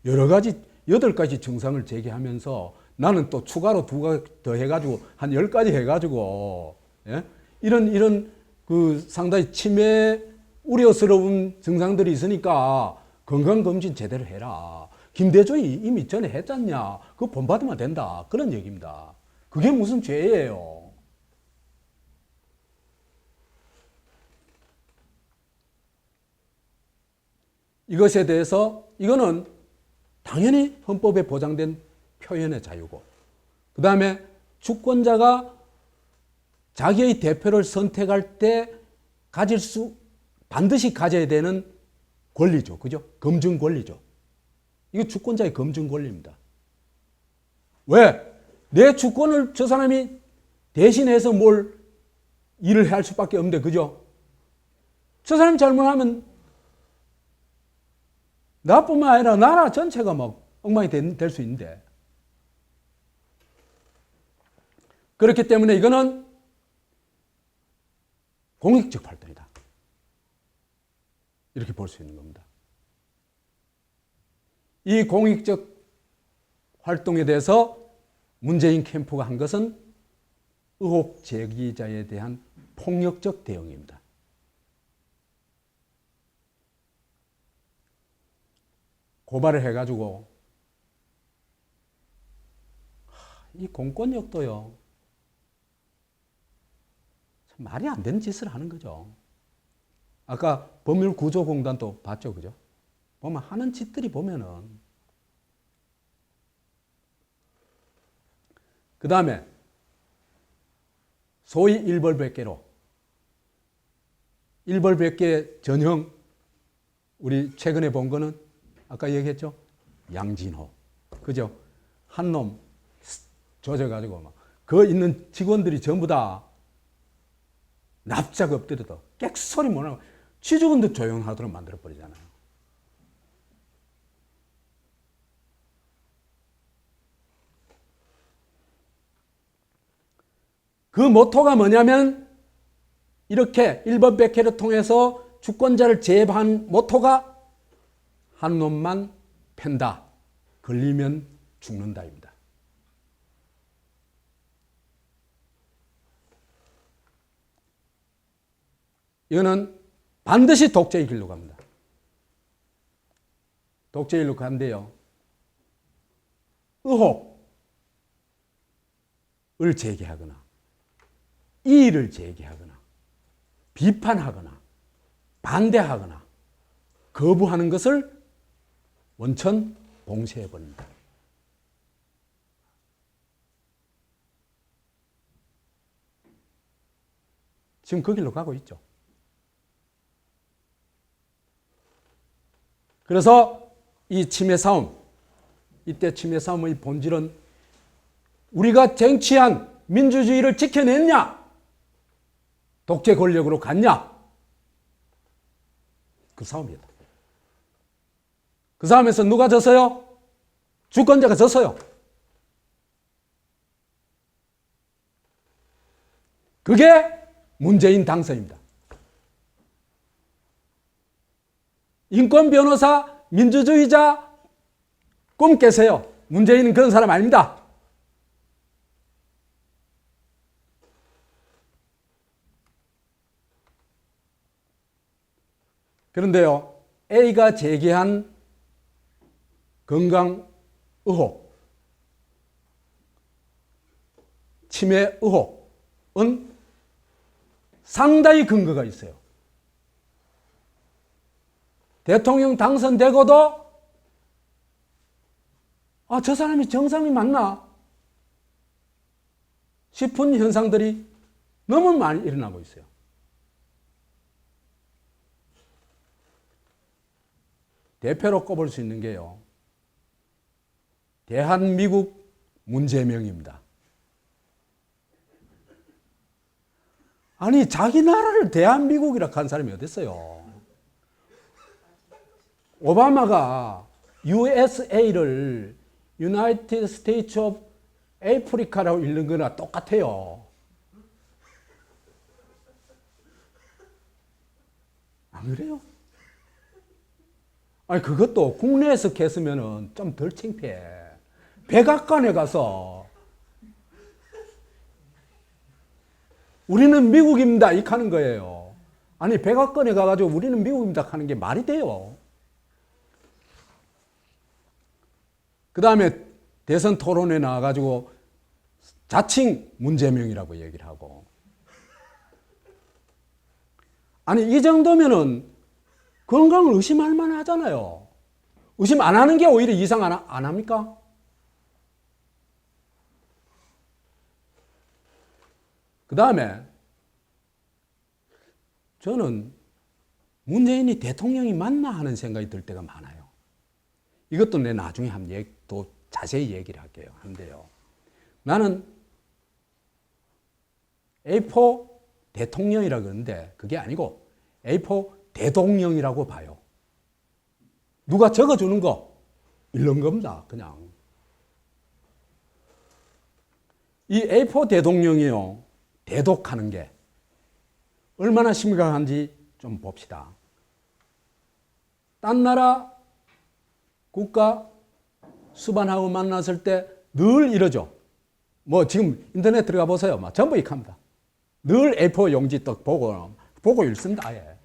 여러 가지 8가지 증상을 제기하면서 나는 또 추가로 2가지 더 해가지고 한 10가지 해가지고 예? 이런 그 상당히 치매 우려스러운 증상들이 있으니까 건강검진 제대로 해라. 김대중이 이미 전에 했잖냐. 그거 본받으면 된다. 그런 얘기입니다. 그게 무슨 죄예요. 이것에 대해서 이거는 당연히 헌법에 보장된 표현의 자유고, 그 다음에 주권자가 자기의 대표를 선택할 때 반드시 가져야 되는 권리죠. 그죠? 검증 권리죠. 이거 주권자의 검증 권리입니다. 왜? 내 주권을 저 사람이 대신해서 뭘 일을 할 수밖에 없는데, 그죠? 저 사람이 잘못하면 나뿐만 아니라 나라 전체가 막 엉망이 될 수 있는데. 그렇기 때문에 이거는 공익적 활동이다. 이렇게 볼 수 있는 겁니다. 이 공익적 활동에 대해서 문재인 캠프가 한 것은 의혹 제기자에 대한 폭력적 대응입니다. 고발을 해가지고 이 공권력도요, 참 말이 안 되는 짓을 하는 거죠. 아까 법률구조공단도 봤죠, 그죠? 보면 하는 짓들이 보면은. 그 다음에 소위 일벌백계로, 일벌백계 전형, 우리 최근에 본 거는 아까 얘기했죠? 양진호. 그죠? 한 놈 조져가지고 막, 그 있는 직원들이 전부 다 납작 엎드려도 객소리 못 하고 취직원도 조용하도록 만들어버리잖아요. 그 모토가 뭐냐면, 이렇게 1번 백회를 통해서 주권자를 제압한 모토가 한 놈만 팬다. 걸리면 죽는다입니다. 이거는 반드시 독재의 길로 갑니다. 독재의 길로 간대요. 의혹을 제기하거나 이의를 제기하거나 비판하거나 반대하거나 거부하는 것을 원천 봉쇄해버립니다. 지금 그 길로 가고 있죠. 그래서 이 치매 싸움, 이때 치매 싸움의 본질은 우리가 쟁취한 민주주의를 지켜냈냐? 독재 권력으로 갔냐? 그 싸움이다. 그 싸움에서 누가 졌어요? 주권자가 졌어요. 그게 문재인 당선입니다. 인권 변호사, 민주주의자 꿈 깨세요. 문재인은 그런 사람 아닙니다. 그런데요, A가 제기한 건강 의혹, 치매 의혹은 상당히 근거가 있어요. 대통령 당선되고도 저 사람이 정상이 맞나 싶은 현상들이 너무 많이 일어나고 있어요. 대표로 꼽을 수 있는 게요, 대한민국 문재명입니다. 아니, 자기 나라를 대한민국이라 한 사람이 어디 있어요? 오바마가 USA를 United States of Africa라고 읽는 거나 똑같아요. 안 그래요? 아니, 그것도 국내에서 했으면 좀 덜 창피해. 백악관에 가서 우리는 미국입니다 이렇게 하는 거예요. 아니, 백악관에 가가지고 우리는 미국입니다 하는 게 말이 돼요? 그 다음에 대선 토론에 나와가지고 자칭 문재명이라고 얘기를 하고. 아니, 이 정도면은 건강을 의심할 만하잖아요. 의심 안 하는 게 오히려 이상 안 합니까? 그 다음에 저는 문재인이 대통령이 맞나 하는 생각이 들 때가 많아요. 이것도 내 나중에 또 자세히 얘기를 할게요. 한데요. 나는 A4 대통령이라고 그러는데 그게 아니고 A4 대동령이라고 봐요. 누가 적어주는 거 이런 겁니다. 그냥. 이 A4 대동령이요. 대독하는 게 얼마나 심각한지 좀 봅시다. 딴 나라 국가 수반하고 만났을 때 늘 이러죠. 뭐 지금 인터넷 들어가 보세요. 막 전부 이렇게 합니다. 늘 A4 용지 떡 보고 읽습니다. 아예.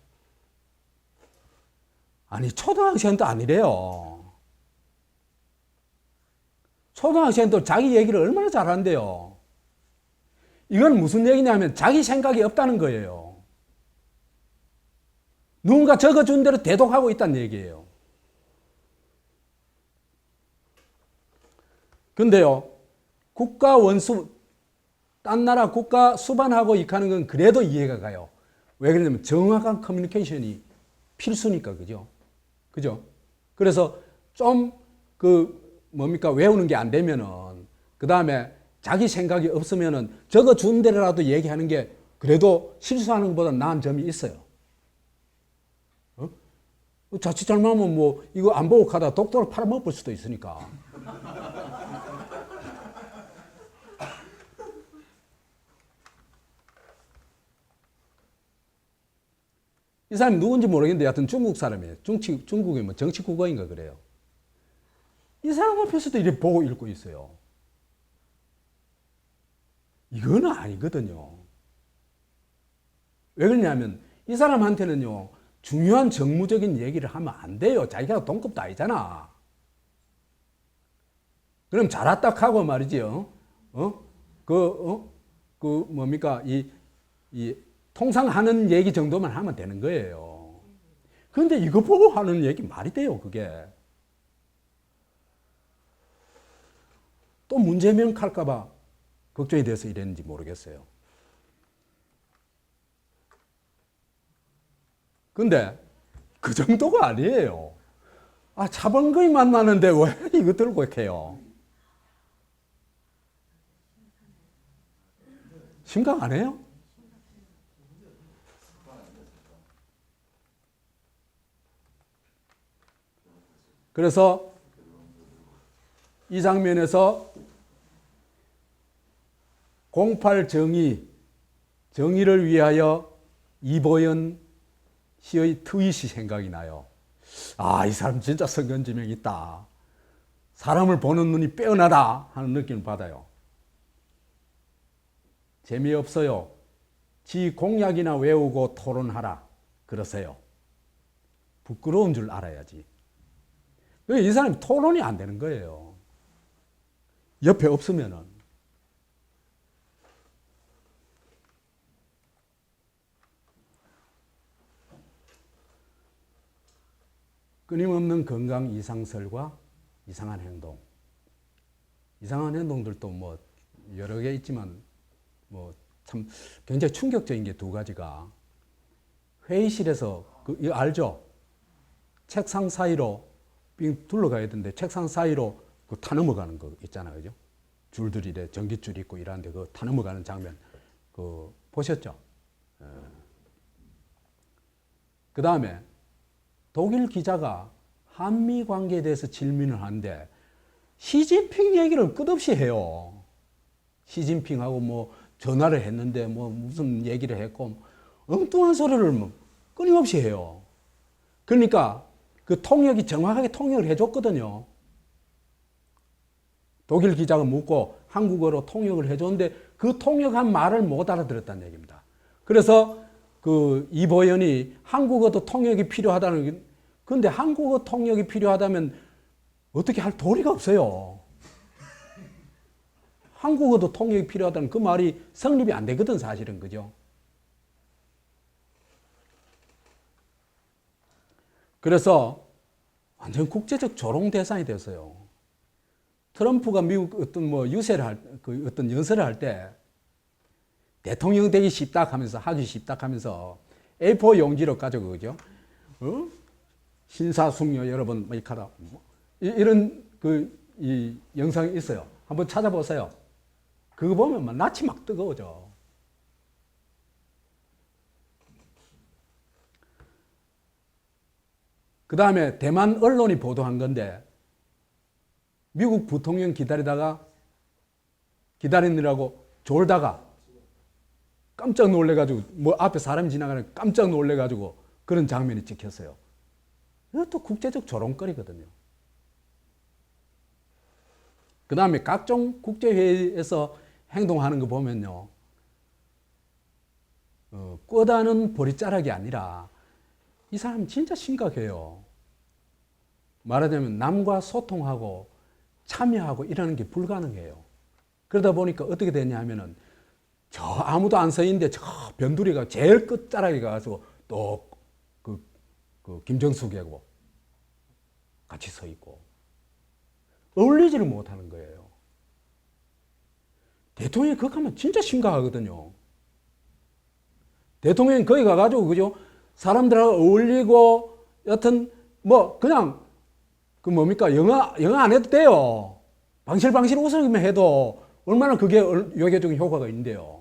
아니, 초등학생도 아니래요. 초등학생도 자기 얘기를 얼마나 잘한대요. 이건 무슨 얘기냐면 자기 생각이 없다는 거예요. 누군가 적어준 대로 대독하고 있다는 얘기예요. 근데요, 국가 원수, 딴 나라 국가 수반하고 이렇게 하는 건 그래도 이해가 가요. 왜 그러냐면 정확한 커뮤니케이션이 필수니까, 그죠? 그죠? 그래서 좀 외우는 게 안 되면은, 그 다음에 자기 생각이 없으면은 적어준 대로라도 얘기하는 게 그래도 실수하는 것보다 나은 점이 있어요. 자칫 잘못하면 뭐 이거 안 보고 가다 독도를 팔아먹을 수도 있으니까. 이 사람이 누군지 모르겠는데 여하튼 중국 사람이에요. 중국의 뭐 정치 국어인가 그래요. 이 사람 앞에서도 이렇게 보고 읽고 있어요. 이거는 아니거든요. 왜 그러냐면 이 사람한테는요, 중요한 정무적인 얘기를 하면 안 돼요. 자기가 동급도 아니잖아. 그럼 잘했다 하고 말이지요. 이 통상 하는 얘기 정도만 하면 되는 거예요. 그런데 이거 보고 하는 얘기 말이 돼요, 그게. 또 문제명 할까봐 걱정이 돼서 이랬는지 모르겠어요. 근데 그 정도가 아니에요. 아, 차범근이 만나는데 왜 이거 들고 이렇게 해요? 심각 안 해요? 그래서 이 장면에서 08 정의를 위하여 이보연 씨의 트윗이 생각이 나요. 아, 이 사람 진짜 성견지명 있다. 사람을 보는 눈이 빼어나다 하는 느낌을 받아요. 재미없어요. 지 공약이나 외우고 토론하라. 그러세요. 부끄러운 줄 알아야지. 이 사람이 토론이 안 되는 거예요. 옆에 없으면은. 끊임없는 건강 이상설과 이상한 행동. 이상한 행동들도 뭐 여러 개 있지만 뭐 참 굉장히 충격적인 게 두 가지가, 회의실에서 이거 알죠? 책상 사이로 빙 둘러가야 되는데 책상 사이로 타 넘어가는 거 있잖아요, 그죠? 줄들이 전깃줄 있고 이러는데 타 넘어가는 장면 보셨죠? 그 다음에 독일 기자가 한미 관계에 대해서 질문을 하는데 시진핑 얘기를 끝없이 해요. 시진핑하고 뭐 전화를 했는데 뭐 무슨 얘기를 했고 엉뚱한 소리를 뭐 끊임없이 해요. 그러니까 그 통역이 정확하게 통역을 해줬거든요. 독일 기자가 묻고 한국어로 통역을 해줬는데 그 통역한 말을 못 알아들었다는 얘기입니다. 그래서 그 이보연이 한국어도 통역이 필요하다는, 근데 한국어 통역이 필요하다면 어떻게 할 도리가 없어요. 한국어도 통역이 필요하다는 그 말이 성립이 안 되거든, 사실은. 그죠? 그래서 완전 국제적 조롱 대상이 됐어요. 트럼프가 미국 어떤 뭐 유세를 그 어떤 연설을 할 때 대통령 되기 쉽다 하면서, 하기 쉽다 하면서 A4 용지로 가지고, 그죠? 신사숙녀 여러분, 뭐 이카라. 이런 이 영상이 있어요. 한번 찾아보세요. 그거 보면 막 낯이 막 뜨거워져. 그 다음에 대만 언론이 보도한 건데, 미국 부통령 기다리느라고 졸다가 깜짝 놀래가지고, 뭐 앞에 사람이 지나가는 깜짝 놀래가지고 그런 장면이 찍혔어요. 이것도 국제적 조롱거리거든요. 그 다음에 각종 국제회의에서 행동하는 거 보면요, 꿔다는 보리자락이 아니라 이 사람 진짜 심각해요. 말하자면 남과 소통하고 참여하고 이러는 게 불가능해요. 그러다 보니까 어떻게 되냐 하면은 저 아무도 안 서 있는데 저 변두리가 제일 끝자락에 가서 또 그 김정숙하고 같이 서 있고 어울리지를 못하는 거예요. 대통령이 거기 가면 진짜 심각하거든요. 대통령이 거기 가가지고, 그죠? 사람들하고 어울리고, 여튼, 뭐, 그냥, 그 뭡니까? 영어 안 해도 돼요. 방실방실 웃으면 해도 얼마나 그게 요괴적인 효과가 있는데요.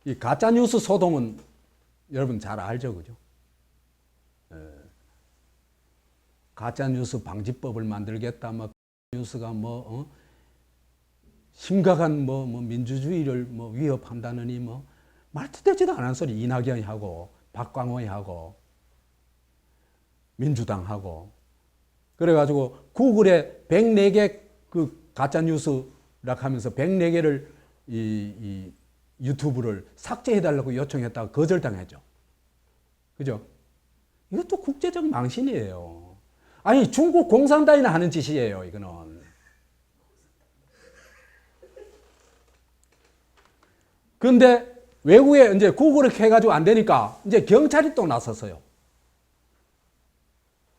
이 가짜뉴스 소동은 여러분 잘 알죠, 그죠? 가짜뉴스 방지법을 만들겠다, 뭐, 뉴스가 뭐, 심각한 뭐 민주주의를 뭐 위협한다느니 뭐, 말도 되지도 않은 소리 이낙연이 하고, 박광호이 하고, 민주당 하고. 그래가지고 구글에 104개 그 가짜뉴스라 하면서 104개를 이 유튜브를 삭제해달라고 요청했다가 거절당했죠. 그죠? 이것도 국제적 망신이에요. 아니, 중국 공산당이나 하는 짓이에요, 이거는. 그런데 외국에 이제 구글을 해가지고 안 되니까 이제 경찰이 또 나섰어요.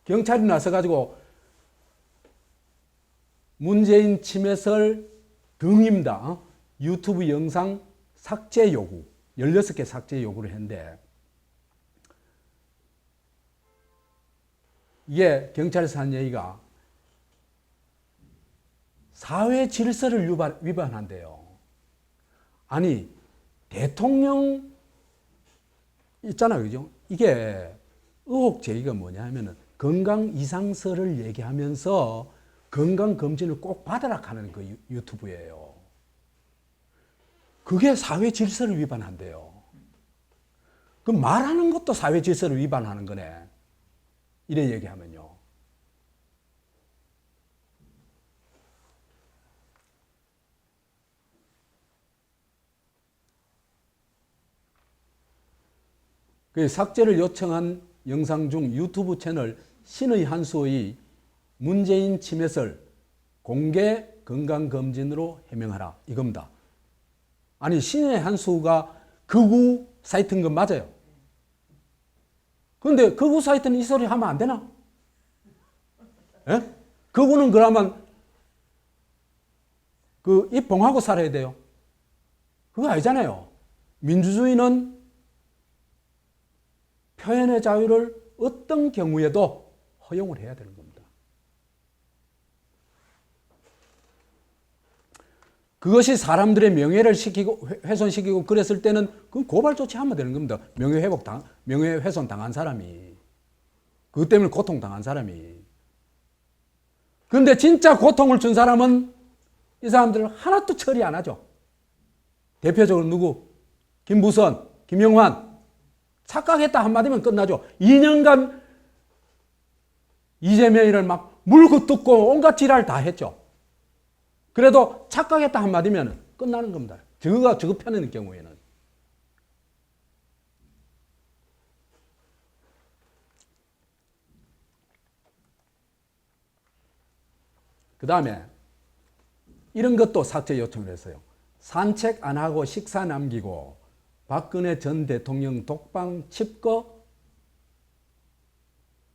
경찰이 나서가지고 문재인 침해설 등입니다. 유튜브 영상 삭제 요구, 16개 삭제 요구를 했는데, 이게 경찰에서 한 얘기가 사회 질서를 위반한대요. 아니, 대통령 있잖아요, 그죠? 이게 의혹 제기가 뭐냐 하면은 건강 이상설을 얘기하면서 건강 검진을 꼭 받아라 하는 그 유튜브예요. 그게 사회 질서를 위반한대요. 그 말하는 것도 사회 질서를 위반하는 거네. 이래 얘기하면요. 그 삭제를 요청한 영상 중 유튜브 채널 신의 한수의 문재인 침해설 공개 건강검진으로 해명하라, 이겁니다. 아니, 신의 한수가 극우 사이트인 건 맞아요. 그런데 극우 사이트는 이 소리 하면 안 되나? 예? 극우는 그러면 그 입 봉하고 살아야 돼요. 그거 아니잖아요. 민주주의는 표현의 자유를 어떤 경우에도 허용을 해야 되는 겁니다. 그것이 사람들의 명예를 훼손시키고 그랬을 때는 그 고발 조치하면 되는 겁니다. 명예훼손 당한 사람이. 그것 때문에 고통당한 사람이. 그런데 진짜 고통을 준 사람은 이 사람들을 하나도 처리 안 하죠. 대표적으로 누구? 김부선, 김영환. 착각했다 한마디면 끝나죠. 2년간 이재명이를 막 물고 뜯고 온갖 지랄 다 했죠. 그래도 착각했다 한마디면 끝나는 겁니다. 저거 편의 경우에는. 그 다음에 이런 것도 삭제 요청을 했어요. 산책 안 하고 식사 남기고 박근혜 전 대통령 독방 칩거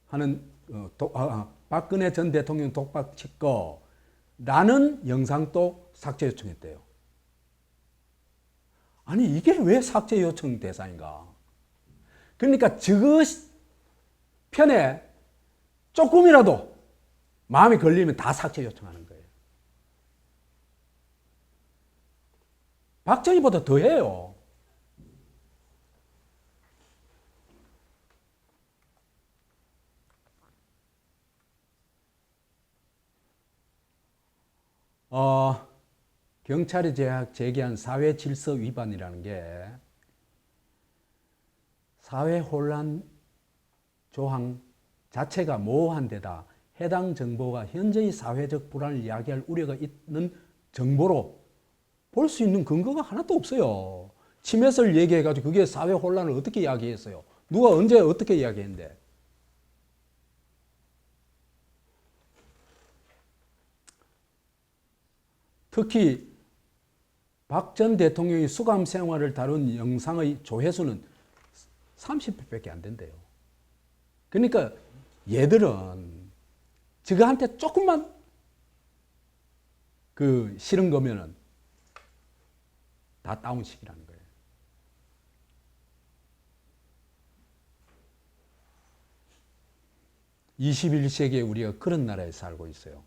하는 박근혜 전 대통령 독방 칩거라는 영상도 삭제 요청했대요. 아니 이게 왜 삭제 요청 대상인가? 그러니까 저거 편에 조금이라도 마음이 걸리면 다 삭제 요청하는 거예요. 박정희보다 더해요. 경찰이 제기한 사회질서 위반이라는 게 사회혼란 조항 자체가 모호한 데다 해당 정보가 현재의 사회적 불안을 야기할 우려가 있는 정보로 볼 수 있는 근거가 하나도 없어요. 침해설 얘기해가지고 그게 사회혼란을 어떻게 이야기했어요? 누가 언제 어떻게 이야기했는데? 특히 박 전 대통령이 수감 생활을 다룬 영상의 조회수는 30회밖에 안 된대요. 그러니까 얘들은 저거한테 조금만 싫은 거면은 다 다운시키라는 거예요. (21세기에) 우리가 그런 나라에 살고 있어요.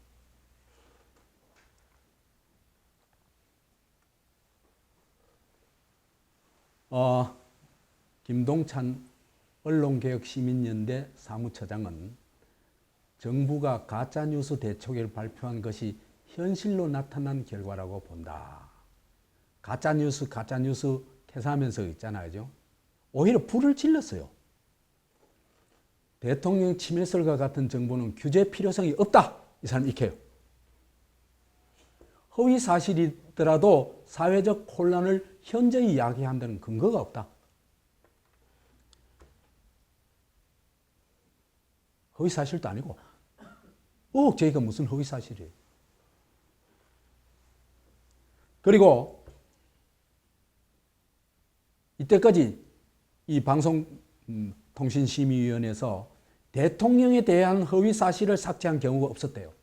김동찬 언론개혁시민연대 사무처장은 정부가 가짜뉴스 대책을 발표한 것이 현실로 나타난 결과라고 본다. 가짜뉴스 캐사하면서 있잖아요. 그죠? 오히려 불을 질렀어요. 대통령 침해설과 같은 정보는 규제 필요성이 없다. 이 사람 익혀요. 허위 사실이더라도 사회적 혼란을 현저히 야기한다는 근거가 없다. 허위 사실도 아니고 의혹 제기가 무슨 허위 사실이에요. 그리고 이때까지 이 방송통신심의위원회에서 대통령에 대한 허위 사실을 삭제한 경우가 없었대요.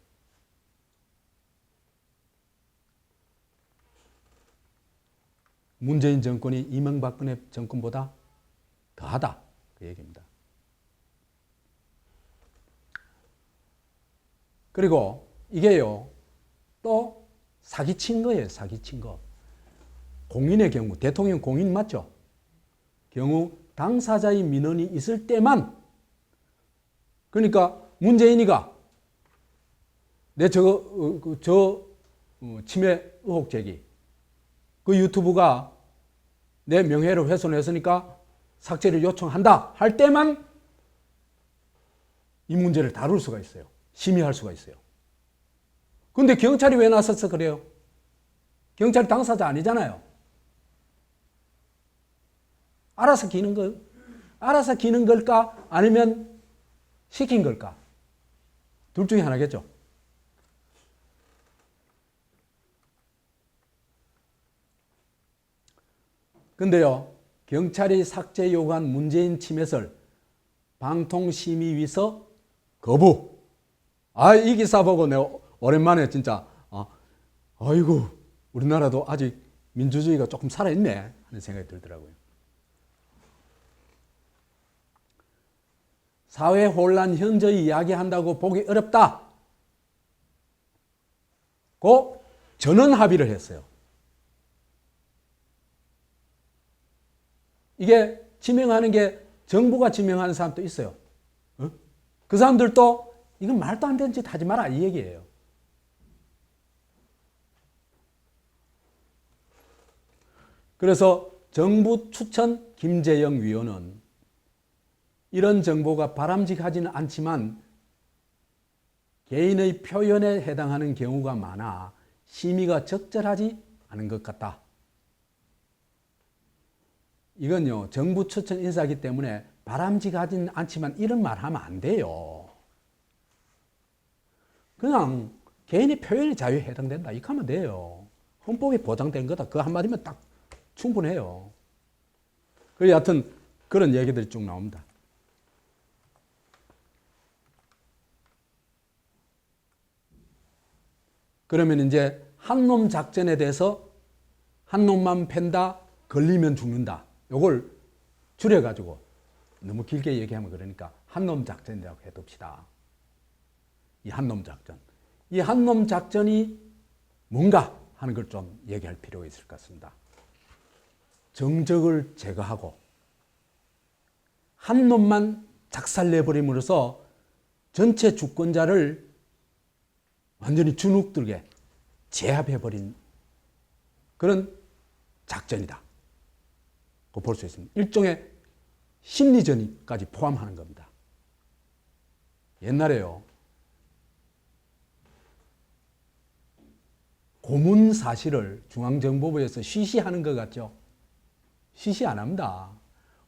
문재인 정권이 이명박근혜 정권보다 더하다. 그 얘기입니다. 그리고 이게요, 또 사기친 거예요. 사기친 거. 공인의 경우, 대통령 공인 맞죠? 경우 당사자의 민원이 있을 때만, 그러니까 문재인이가 내 침해 의혹 제기, 그 유튜브가 내 명예를 훼손했으니까 삭제를 요청한다 할 때만 이 문제를 다룰 수가 있어요. 심의할 수가 있어요. 그런데 경찰이 왜 나서서 그래요? 경찰이 당사자 아니잖아요. 알아서 기는 걸까? 아니면 시킨 걸까? 둘 중에 하나겠죠. 근데요, 경찰이 삭제 요구한 문재인 침해설 방통심의위서 거부. 이 기사 보고 내가 오랜만에 진짜 아이고 우리나라도 아직 민주주의가 조금 살아있네 하는 생각이 들더라고요. 사회 혼란 현저히 이야기한다고 보기 어렵다. 고 전원 합의를 했어요. 이게 지명하는 게 정부가 지명하는 사람도 있어요. 어? 그 사람들도 이건 말도 안 되는 짓 하지 마라 이 얘기예요. 그래서 정부 추천 김재영 위원은 이런 정보가 바람직하지는 않지만 개인의 표현에 해당하는 경우가 많아 심의가 적절하지 않은 것 같다. 이건요, 정부 추천 인사이기 때문에 바람직하지는 않지만 이런 말 하면 안 돼요. 그냥 개인의 표현의 자유에 해당된다. 이렇게 하면 돼요. 헌법에 보장된 거다. 그 한마디면 딱 충분해요. 그래서 여하튼 그런 얘기들이 쭉 나옵니다. 그러면 이제 한 놈 작전에 대해서 한 놈만 팬다, 걸리면 죽는다. 요걸 줄여가지고 너무 길게 얘기하면 그러니까 한 놈 작전이라고 해둡시다. 이 한 놈 작전. 이 한 놈 작전이 뭔가 하는 걸 좀 얘기할 필요가 있을 것 같습니다. 정적을 제거하고 한 놈만 작살내버림으로써 전체 주권자를 완전히 주눅들게 제압해버린 그런 작전이다. 볼 수 있습니다. 일종의 심리전까지 포함하는 겁니다. 옛날에요. 고문 사실을 중앙정보부에서 쉬쉬하는 것 같죠? 쉬쉬 안 합니다.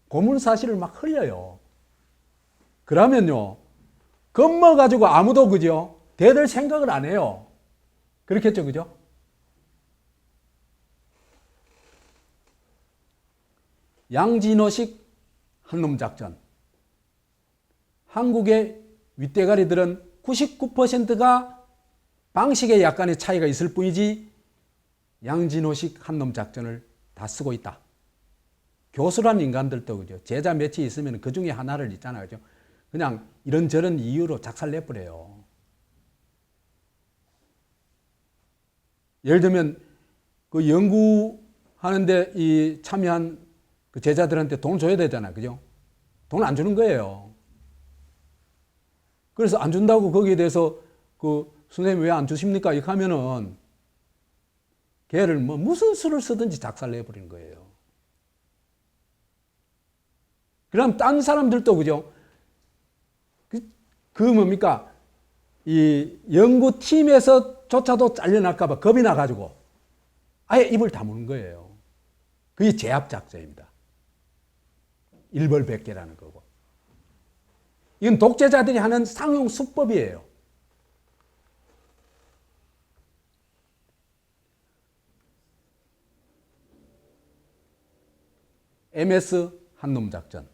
고문 사실을 막 흘려요. 그러면요. 겁먹어가지고 아무도 그죠? 대들 생각을 안 해요. 그렇겠죠, 그죠? 양진호식 한놈 작전. 한국의 윗대가리들은 99%가 방식에 약간의 차이가 있을 뿐이지 양진호식 한놈 작전을 다 쓰고 있다. 교수란 인간들도 그죠? 제자 몇이 있으면 그 중에 하나를 있잖아요, 그죠? 그냥 이런저런 이유로 작살내버려요. 예를 들면 그 연구하는데 이 참여한 그 제자들한테 돈 줘야 되잖아요, 그죠? 돈 안 주는 거예요. 그래서 안 준다고 거기에 대해서 그 선생님 왜 안 주십니까? 이렇게 하면은 걔를 뭐 무슨 수를 쓰든지 작살내버리는 거예요. 그럼 딴 사람들도 그죠? 그 뭡니까? 이 연구팀에서조차도 잘려날까봐 겁이 나가지고 아예 입을 다무는 거예요. 그게 제압작전입니다. 일벌백계라는 거고. 이건 독재자들이 하는 상용 수법이에요. MS 한놈 작전.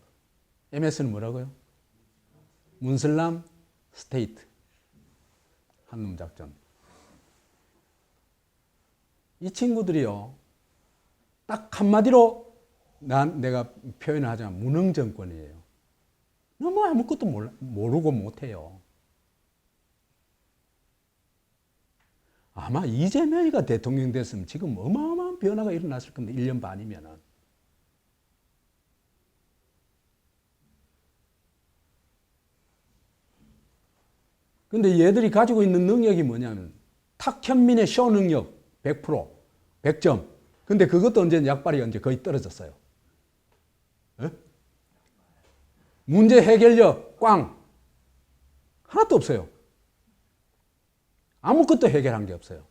MS는 뭐라고요? 문슬람 스테이트 한놈 작전. 이 친구들이요. 딱 한마디로 내가 표현을 하자면 무능 정권이에요. 너무 아무것도 모르고 못해요. 아마 이재명이가 대통령 됐으면 지금 어마어마한 변화가 일어났을 겁니다. 1년 반이면은. 근데 얘들이 가지고 있는 능력이 뭐냐면 탁현민의 쇼 능력 100%, 100점. 근데 그것도 언제 약발이 언제 거의 떨어졌어요. 에? 문제 해결력 꽝. 하나도 없어요. 아무것도 해결한 게 없어요.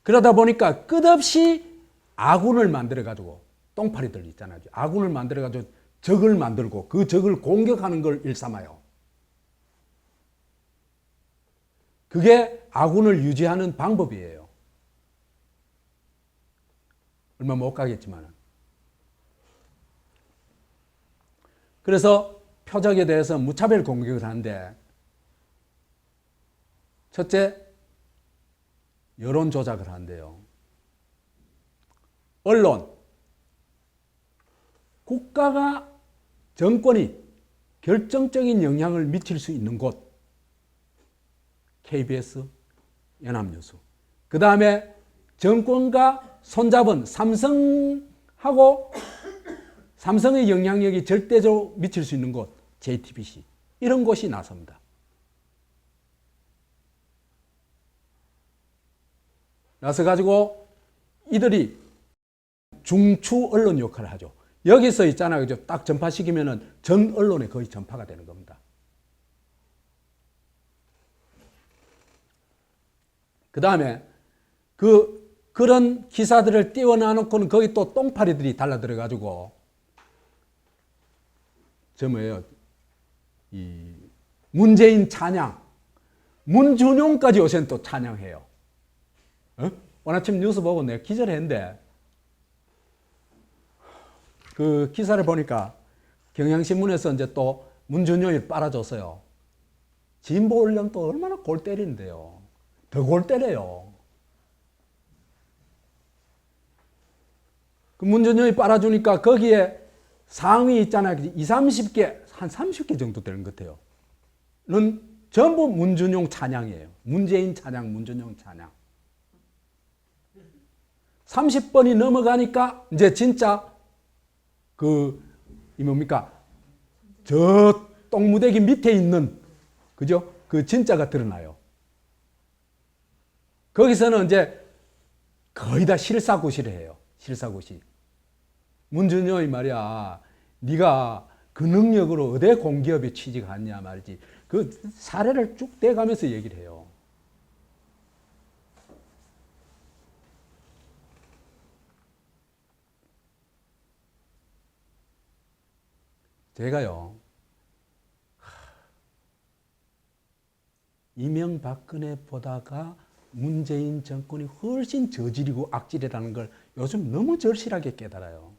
그러다 보니까 끝없이 아군을 만들어가지고 똥파리들 있잖아요. 아군을 만들어가지고 적을 만들고 그 적을 공격하는 걸 일삼아요. 그게 아군을 유지하는 방법이에요. 얼마 못 가겠지만. 그래서 표적에 대해서 무차별 공격을 하는데 첫째, 여론 조작을 한대요. 언론, 국가가 정권이 결정적인 영향을 미칠 수 있는 곳, KBS, 연합뉴스. 그 다음에 정권과 손잡은 삼성하고 삼성의 영향력이 절대적으로 미칠 수 있는 곳, JTBC. 이런 곳이 나섭니다. 나서가지고 이들이 중추 언론 역할을 하죠. 여기서 있잖아요. 그죠? 딱 전파시키면은 전 언론에 거의 전파가 되는 겁니다. 그 다음에 그런 기사들을 띄워놔놓고는 거기 또 똥파리들이 달라들어가지고 저 뭐예요? 이 문재인 찬양, 문준용까지 요새는 또 찬양해요. 오늘 아침 뉴스 보고 내가 기절했는데 그 기사를 보니까 경향신문에서 이제 또 문준용이 빨아줬어요. 진보 언론 또 얼마나 골 때리는데요. 더 골 때려요. 그 문준용이 빨아주니까 거기에 상위 있잖아요. 30개, 한 30개 정도 되는 것 같아요. 는 전부 문준용 찬양이에요. 문재인 찬양, 문준용 찬양. 30번이 넘어가니까 이제 진짜 이 뭡니까? 저 똥무대기 밑에 있는, 그죠? 그 진짜가 드러나요. 거기서는 이제 거의 다 실사고시를 해요. 실사고시. 문준용이 말이야, 네가 그 능력으로 어디 공기업에 취직했냐 말이지. 그 사례를 쭉 대가면서 얘기를 해요. 제가요, 이명박근혜 보다가 문재인 정권이 훨씬 저질이고 악질이라는 걸 요즘 너무 절실하게 깨달아요.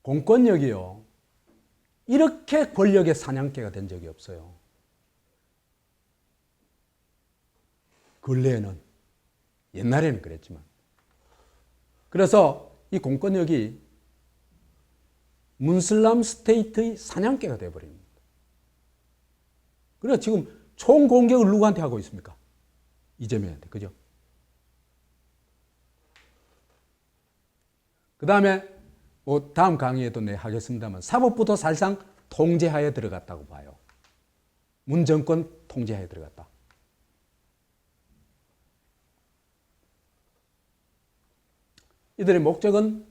공권력이요, 이렇게 권력의 사냥개가 된 적이 없어요. 근래에는, 옛날에는 그랬지만. 그래서 이 공권력이 문슬람 스테이트의 사냥개가 되어버립니다. 그래서 지금 총공격을 누구한테 하고 있습니까? 이재명한테. 그죠? 그 다음에 뭐 다음 강의에도 내 하겠습니다만 사법부도 사실상 통제하에 들어갔다고 봐요. 문 정권 통제하에 들어갔다. 이들의 목적은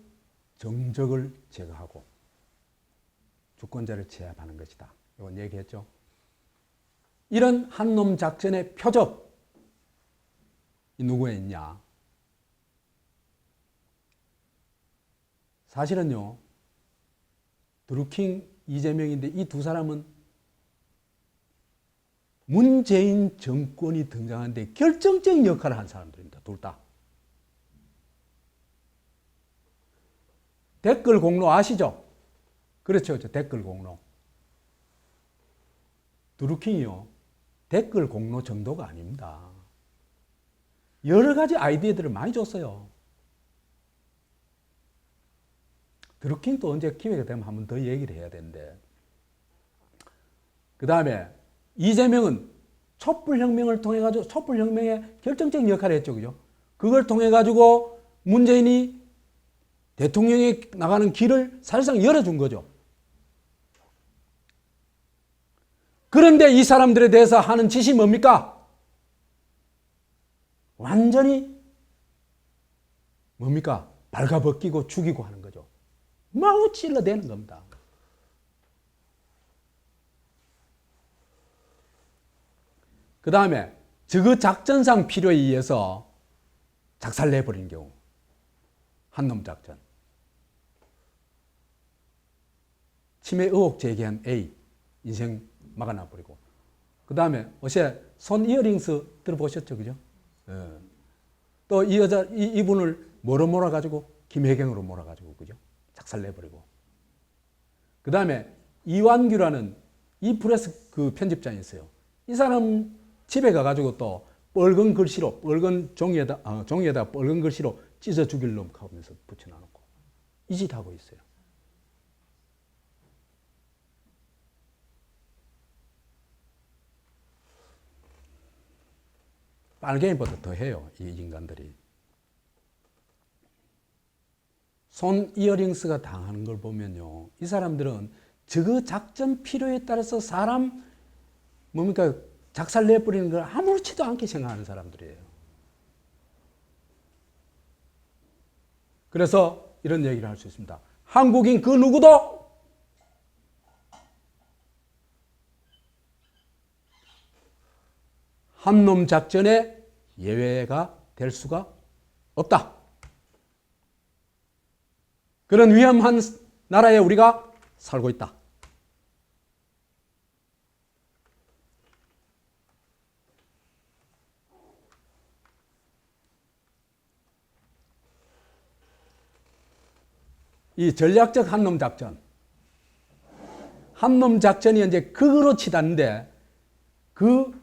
정적을 제거하고 주권자를 제압하는 것이다. 이건 얘기했죠. 이런 한놈 작전의 표적이 누구에 있냐? 사실은요, 드루킹, 이재명인데 이 두 사람은 문재인 정권이 등장하는데 결정적인 역할을 한 사람들입니다. 둘 다. 댓글 공로 아시죠? 그렇죠. 댓글 공로. 드루킹이요, 댓글 공로 정도가 아닙니다. 여러 가지 아이디어들을 많이 줬어요. 드루킹도 언제 기회가 되면 한 번 더 얘기를 해야 되는데. 그 다음에 이재명은 촛불혁명을 통해가지고, 촛불혁명의 결정적인 역할을 했죠. 그죠? 그걸 통해가지고 문재인이 대통령에 나가는 길을 사실상 열어준 거죠. 그런데 이 사람들에 대해서 하는 짓이 뭡니까? 완전히 뭡니까? 발가벗기고 죽이고 하는 거죠. 마구 찔러대는 겁니다. 그 다음에 저그 작전상 필요에 의해서 작살내버린 경우, 한놈 작전. 치매 의혹 제기한 A, 인생 막아놔버리고. 그 다음에 어제 손 이어링스 들어보셨죠? 그죠? 예. 또 이 여자, 이분을 뭐로 몰아가지고? 김혜경으로 몰아가지고, 그죠? 작살내버리고. 그 다음에 이완규라는 이 프레스 그 편집장이 있어요. 이 사람 집에 가가지고 또 뻘건 글씨로, 뻘건 종이에다 뻘건 글씨로 찢어 죽일 놈 하면서 붙여놔놓고. 이 짓 하고 있어요. 빨갱이보다 더 해요. 이 인간들이. 손 이어링스가 당하는 걸 보면요. 이 사람들은 저 작전 필요에 따라서 사람 뭡니까 작살 내버리는 걸 아무렇지도 않게 생각하는 사람들이에요. 그래서 이런 얘기를 할 수 있습니다. 한국인 그 누구도 한놈 작전에 예외가 될 수가 없다. 그런 위험한 나라에 우리가 살고 있다. 이 전략적 한놈 작전. 한놈 작전이 이제 극으로 치닫는데 그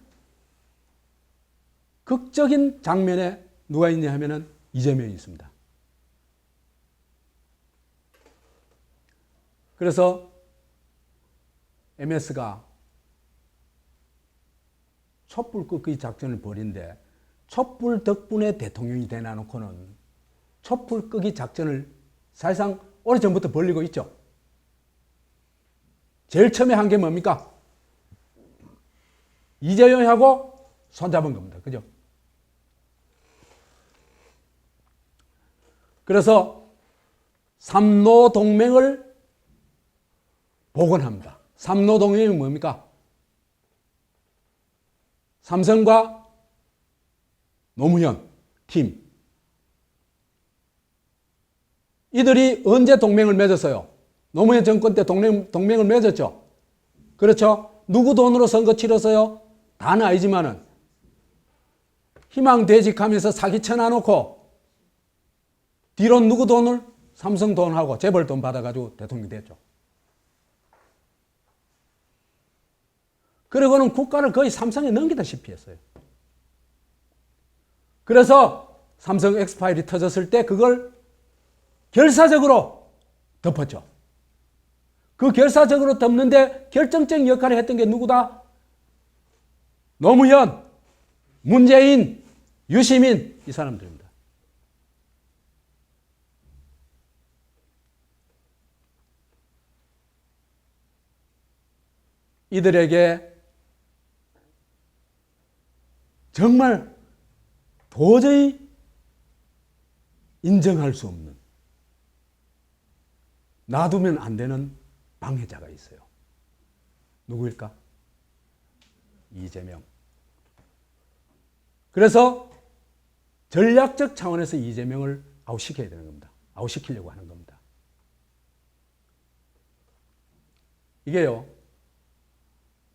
극적인 장면에 누가 있냐 하면은 이재명이 있습니다. 그래서 MS가 촛불 끄기 작전을 벌인데 촛불 덕분에 대통령이 되놔놓고는 촛불 끄기 작전을 사실상 오래전부터 벌리고 있죠. 제일 처음에 한 게 뭡니까? 이재명하고 손잡은 겁니다. 그죠? 그래서 삼로 동맹을 복원합니다. 삼로 동맹이 뭡니까? 삼성과 노무현 팀. 이들이 언제 동맹을 맺었어요? 노무현 정권 때 동맹을 맺었죠. 그렇죠? 누구 돈으로 선거 치렀어요? 다는 아니지만은 희망퇴직하면서 사기 쳐놔놓고 뒤로 누구 돈을? 삼성 돈하고 재벌 돈 받아가지고 대통령이 됐죠. 그리고는 국가를 거의 삼성에 넘기다시피 했어요. 그래서 삼성 엑스파일이 터졌을 때 그걸 결사적으로 덮었죠. 그 결사적으로 덮는데 결정적인 역할을 했던 게 누구다? 노무현, 문재인, 유시민 이 사람들입니다. 이들에게 정말 도저히 인정할 수 없는 놔두면 안 되는 방해자가 있어요. 누구일까? 이재명. 그래서 전략적 차원에서 이재명을 아웃시켜야 되는 겁니다. 아웃시키려고 하는 겁니다. 이게요.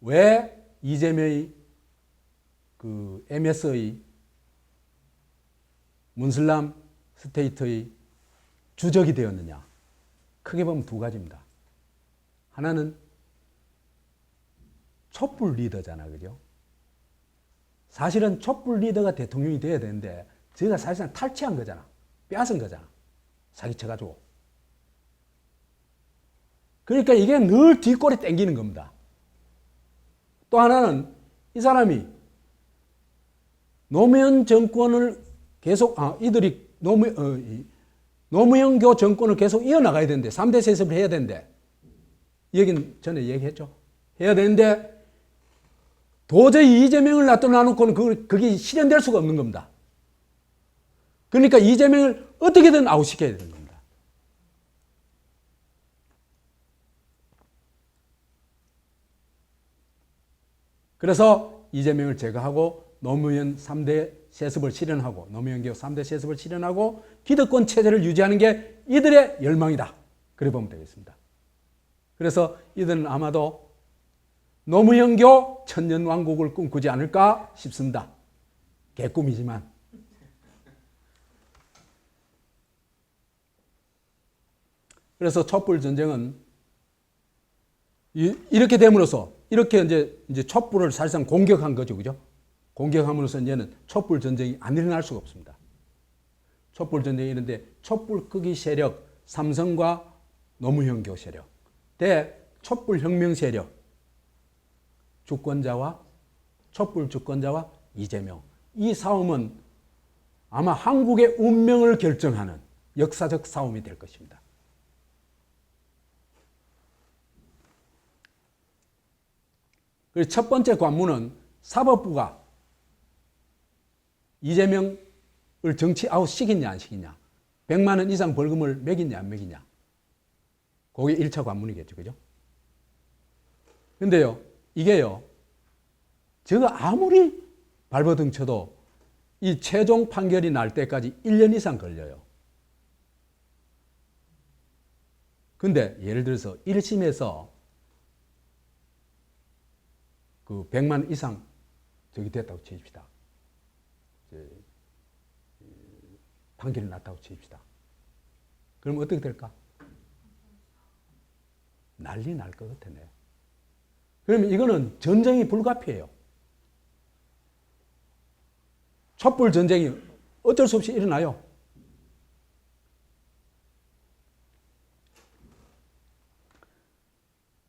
왜 이재명이 그 MS의 문슬람 스테이트의 주적이 되었느냐? 크게 보면 두 가지입니다. 하나는 촛불 리더잖아, 그죠? 사실은 촛불 리더가 대통령이 돼야 되는데 저희가 사실상 탈취한 거잖아. 빼앗은 거잖아. 사기쳐가지고. 그러니까 이게 늘 뒷골에 땡기는 겁니다. 또 하나는 이 사람이 노무현 정권을 계속, 이들이 노무현교 정권을 계속 이어나가야 되는데, 3대 세습을 해야 되는데, 여긴 전에 얘기했죠. 해야 되는데, 도저히 이재명을 놔둬놓고는 그게 실현될 수가 없는 겁니다. 그러니까 이재명을 어떻게든 아웃시켜야 되는 겁니다. 그래서 이재명을 제거하고 노무현 3대 세습을 실현하고 노무현개혁 3대 세습을 실현하고 기득권 체제를 유지하는 게 이들의 열망이다. 그래 보면 되겠습니다. 그래서 이들은 아마도 노무현교 천년왕국을 꿈꾸지 않을까 싶습니다. 개꿈이지만. 그래서 촛불 전쟁은 이렇게 됨으로써 이렇게 이제 촛불을 사실상 공격한 거죠, 그죠? 공격함으로써 이제는 촛불 전쟁이 안 일어날 수가 없습니다. 촛불 전쟁이 있는데 촛불 끄기 세력 삼성과 노무현교 세력 대 촛불 혁명 세력 주권자와 촛불 주권자와 이재명 이 싸움은 아마 한국의 운명을 결정하는 역사적 싸움이 될 것입니다. 그래서 첫 번째 관문은 사법부가 이재명을 정치 아웃 시키냐 안 시키냐, 100만 원 이상 벌금을 매기냐 안 매기냐, 그게 1차 관문이겠죠. 그죠? 근데요, 이게요, 제가 아무리 발버둥 쳐도 이 최종 판결이 날 때까지 1년 이상 걸려요. 근데 예를 들어서 1심에서 그 100만 이상 저기 됐다고 칩시다. 판결이 났다고 칩시다. 그럼 어떻게 될까? 난리 날 것 같으네요. 그러면 이거는 전쟁이 불가피해요. 촛불 전쟁이 어쩔 수 없이 일어나요.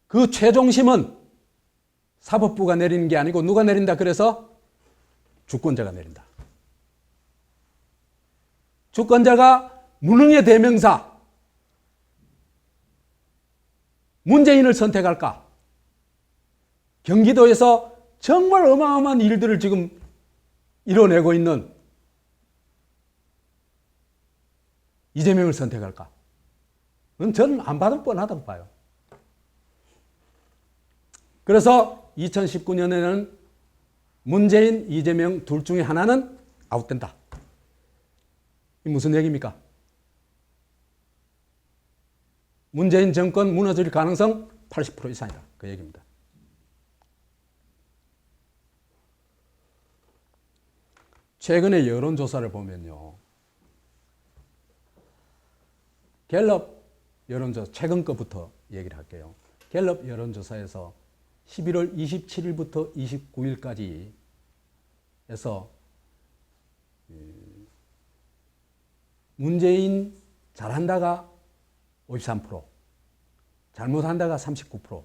그 최종심은 사법부가 내리는 게 아니고 누가 내린다 그래서 주권자가 내린다. 주권자가 무능의 대명사 문재인을 선택할까? 경기도에서 정말 어마어마한 일들을 지금 이뤄내고 있는 이재명을 선택할까? 그건 저는 안 받을 뻔하다고 봐요. 그래서 2019년에는 문재인, 이재명 둘 중에 하나는 아웃된다. 이게 무슨 얘기입니까? 문재인 정권 무너질 가능성 80% 이상이다. 그 얘기입니다. 최근의 여론조사를 보면요. 갤럽 여론조사, 최근 거부터 얘기를 할게요. 갤럽 여론조사에서 11월 27일부터 29일까지 해서 문재인 잘한다가 53%, 잘못한다가 39%,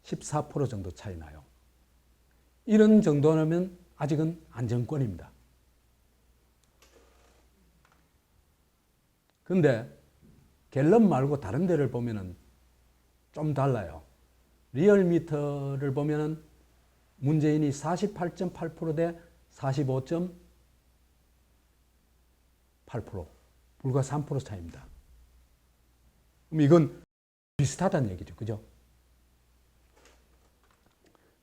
14% 정도 차이 나요. 이런 정도라면 아직은 안정권입니다. 근데 갤럽 말고 다른 데를 보면은 좀 달라요. 리얼미터를 보면은 문재인이 48.8% 대 45.8%, 불과 3% 차이입니다. 그럼 이건 비슷하다는 얘기죠. 그죠?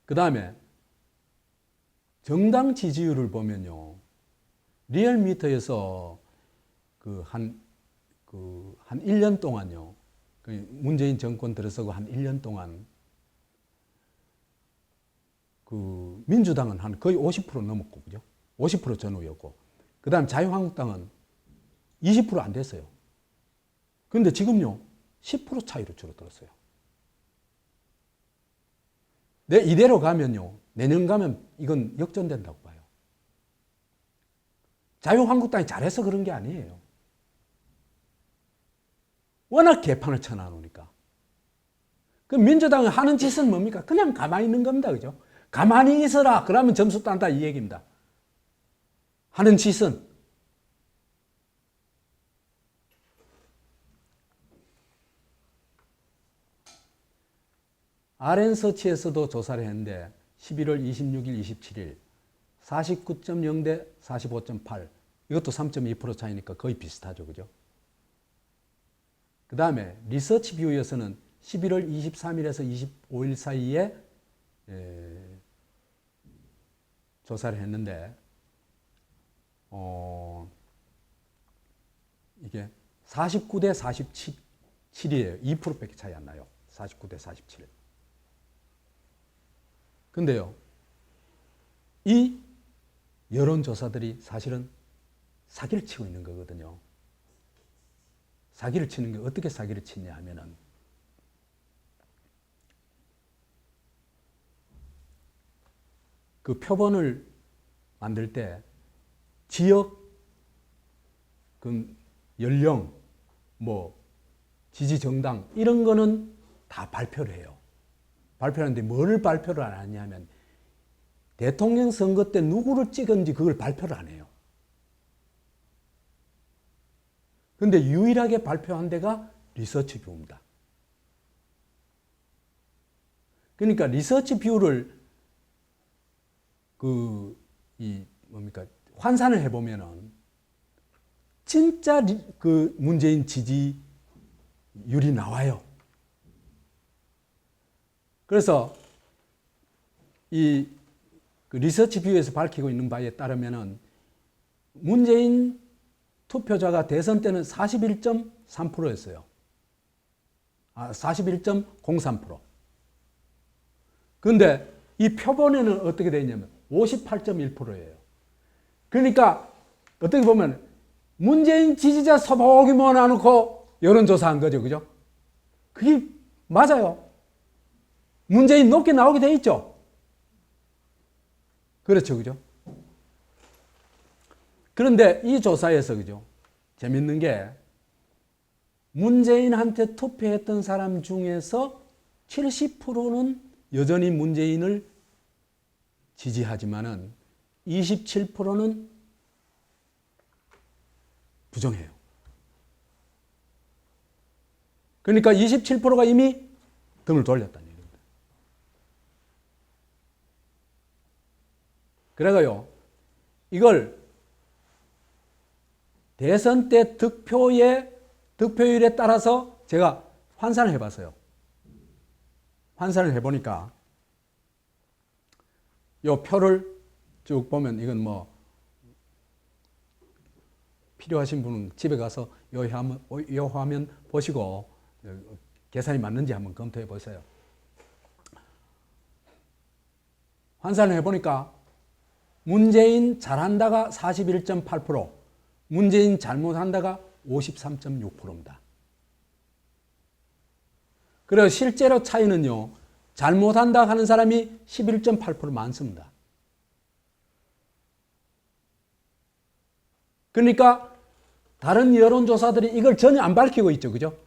그 다음에 정당 지지율을 보면요. 리얼미터에서 한 1년 동안요. 문재인 정권 들어서고 한 1년 동안 민주당은 한 거의 50% 넘었고, 그죠? 50% 전후였고. 그 다음 자유한국당은 20% 안 됐어요. 그런데 지금요, 10% 차이로 줄어들었어요. 이대로 가면요, 내년 가면 이건 역전된다고 봐요. 자유한국당이 잘해서 그런 게 아니에요. 워낙 개판을 쳐놔놓으니까. 그 민주당이 하는 짓은 뭡니까? 그냥 가만히 있는 겁니다. 그죠? 가만히 있어라. 그러면 점수 딴다. 이 얘기입니다. 하는 짓은. RN서치에서도 조사를 했는데 11월 26일, 27일 49.0 대 45.8. 이것도 3.2% 차이니까 거의 비슷하죠. 그죠? 그 다음에 리서치뷰에서는 11월 23일에서 25일 사이에 조사를 했는데 이게 49 대 47이에요. 2%밖에 차이 안 나요. 49 대 47. 근데요, 이 여론조사들이 사실은 사기를 치고 있는 거거든요. 사기를 치는 게 어떻게 사기를 치냐 하면은 그 표본을 만들 때 지역, 연령, 지지 정당 이런 거는 다 발표를 해요. 발표하는데 뭐를 발표를 안 하냐면 대통령 선거 때 누구를 찍은지 그걸 발표를 안 해요. 근데 유일하게 발표한 데가 리서치뷰입니다. 그러니까 리서치뷰를 환산을 해보면은 진짜 그 문재인 지지율이 나와요. 그래서 이 리서치뷰에서 밝히고 있는 바에 따르면은 문재인 투표자가 대선 때는 41.3%였어요. 41.03%. 그런데 이 표본에는 어떻게 되어 있냐면 58.1%예요. 그러니까 어떻게 보면 문재인 지지자 소복이 모아놓고 여론조사한 거죠. 그죠? 그게 맞아요. 문재인 높게 나오게 돼 있죠. 그렇죠. 그죠? 그런데 이 조사에서, 그죠? 재밌는 게 문재인한테 투표했던 사람 중에서 70%는 여전히 문재인을 지지하지만은 27%는 부정해요. 그러니까 27%가 이미 등을 돌렸다는 얘기입니다. 그래가요, 이걸 대선 때 득표율에 따라서 제가 환산을 해봤어요. 환산을 해보니까 요 표를 쭉 보면 이건 뭐 필요하신 분은 집에 가서 요 화면 보시고 계산이 맞는지 한번 검토해 보세요. 환산을 해보니까 문재인 잘한다가 41.8%, 문재인 잘못한다가 53.6%입니다. 그래서 실제로 차이는요, 잘못한다 하는 사람이 11.8% 많습니다. 그러니까 다른 여론조사들이 이걸 전혀 안 밝히고 있죠. 그죠?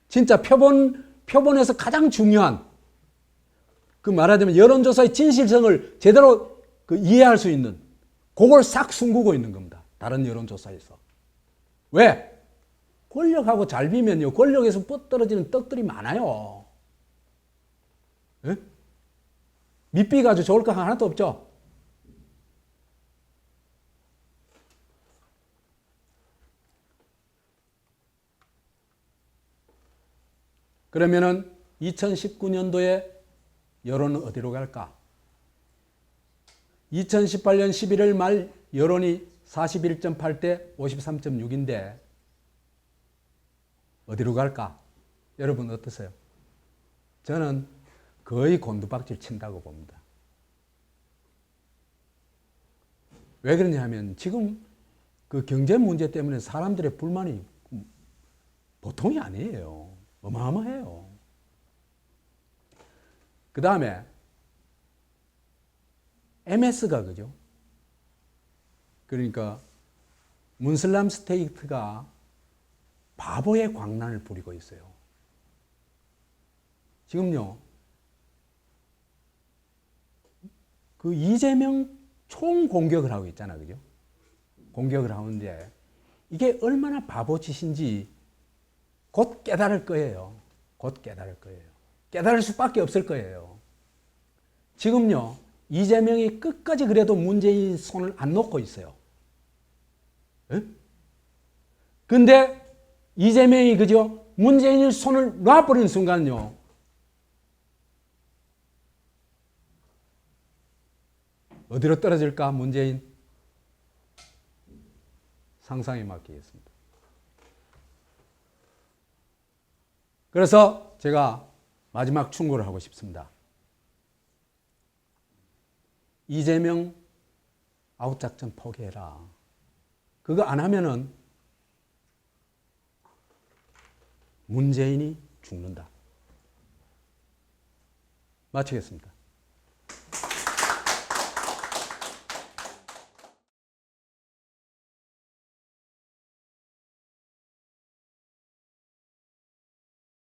진짜 표본에서 가장 중요한, 그 말하자면 여론조사의 진실성을 제대로 이해할 수 있는, 그걸 싹 숨기고 있는 겁니다. 다른 여론조사에서. 왜? 권력하고 잘 비면요, 권력에서 뻗떨어지는 떡들이 많아요. 에? 밑비 가지고 좋을 거 하나도 없죠. 그러면은 2019년도에 여론은 어디로 갈까? 2018년 11월 말 여론이 41.8대 53.6인데 어디로 갈까? 여러분 어떠세요? 저는 거의 곤두박질 친다고 봅니다. 왜 그러냐 하면 지금 그 경제 문제 때문에 사람들의 불만이 보통이 아니에요. 어마어마해요. 그 다음에 MS가 그죠? 그러니까 문슬람 스테이트가 바보의 광란을 부리고 있어요. 지금요, 그 이재명 총 공격을 하고 있잖아, 그죠? 공격을 하는데 이게 얼마나 바보짓인지 곧 깨달을 거예요. 곧 깨달을 거예요. 깨달을 수밖에 없을 거예요. 지금요, 이재명이 끝까지 그래도 문재인 손을 안 놓고 있어요. 에? 근데 이재명이 그죠? 문재인이 손을 놔버리는 순간요, 어디로 떨어질까, 문재인? 상상에 맡기겠습니다. 그래서 제가 마지막 충고를 하고 싶습니다. 이재명 아웃작전 포기해라. 그거 안 하면은 문재인이 죽는다. 마치겠습니다.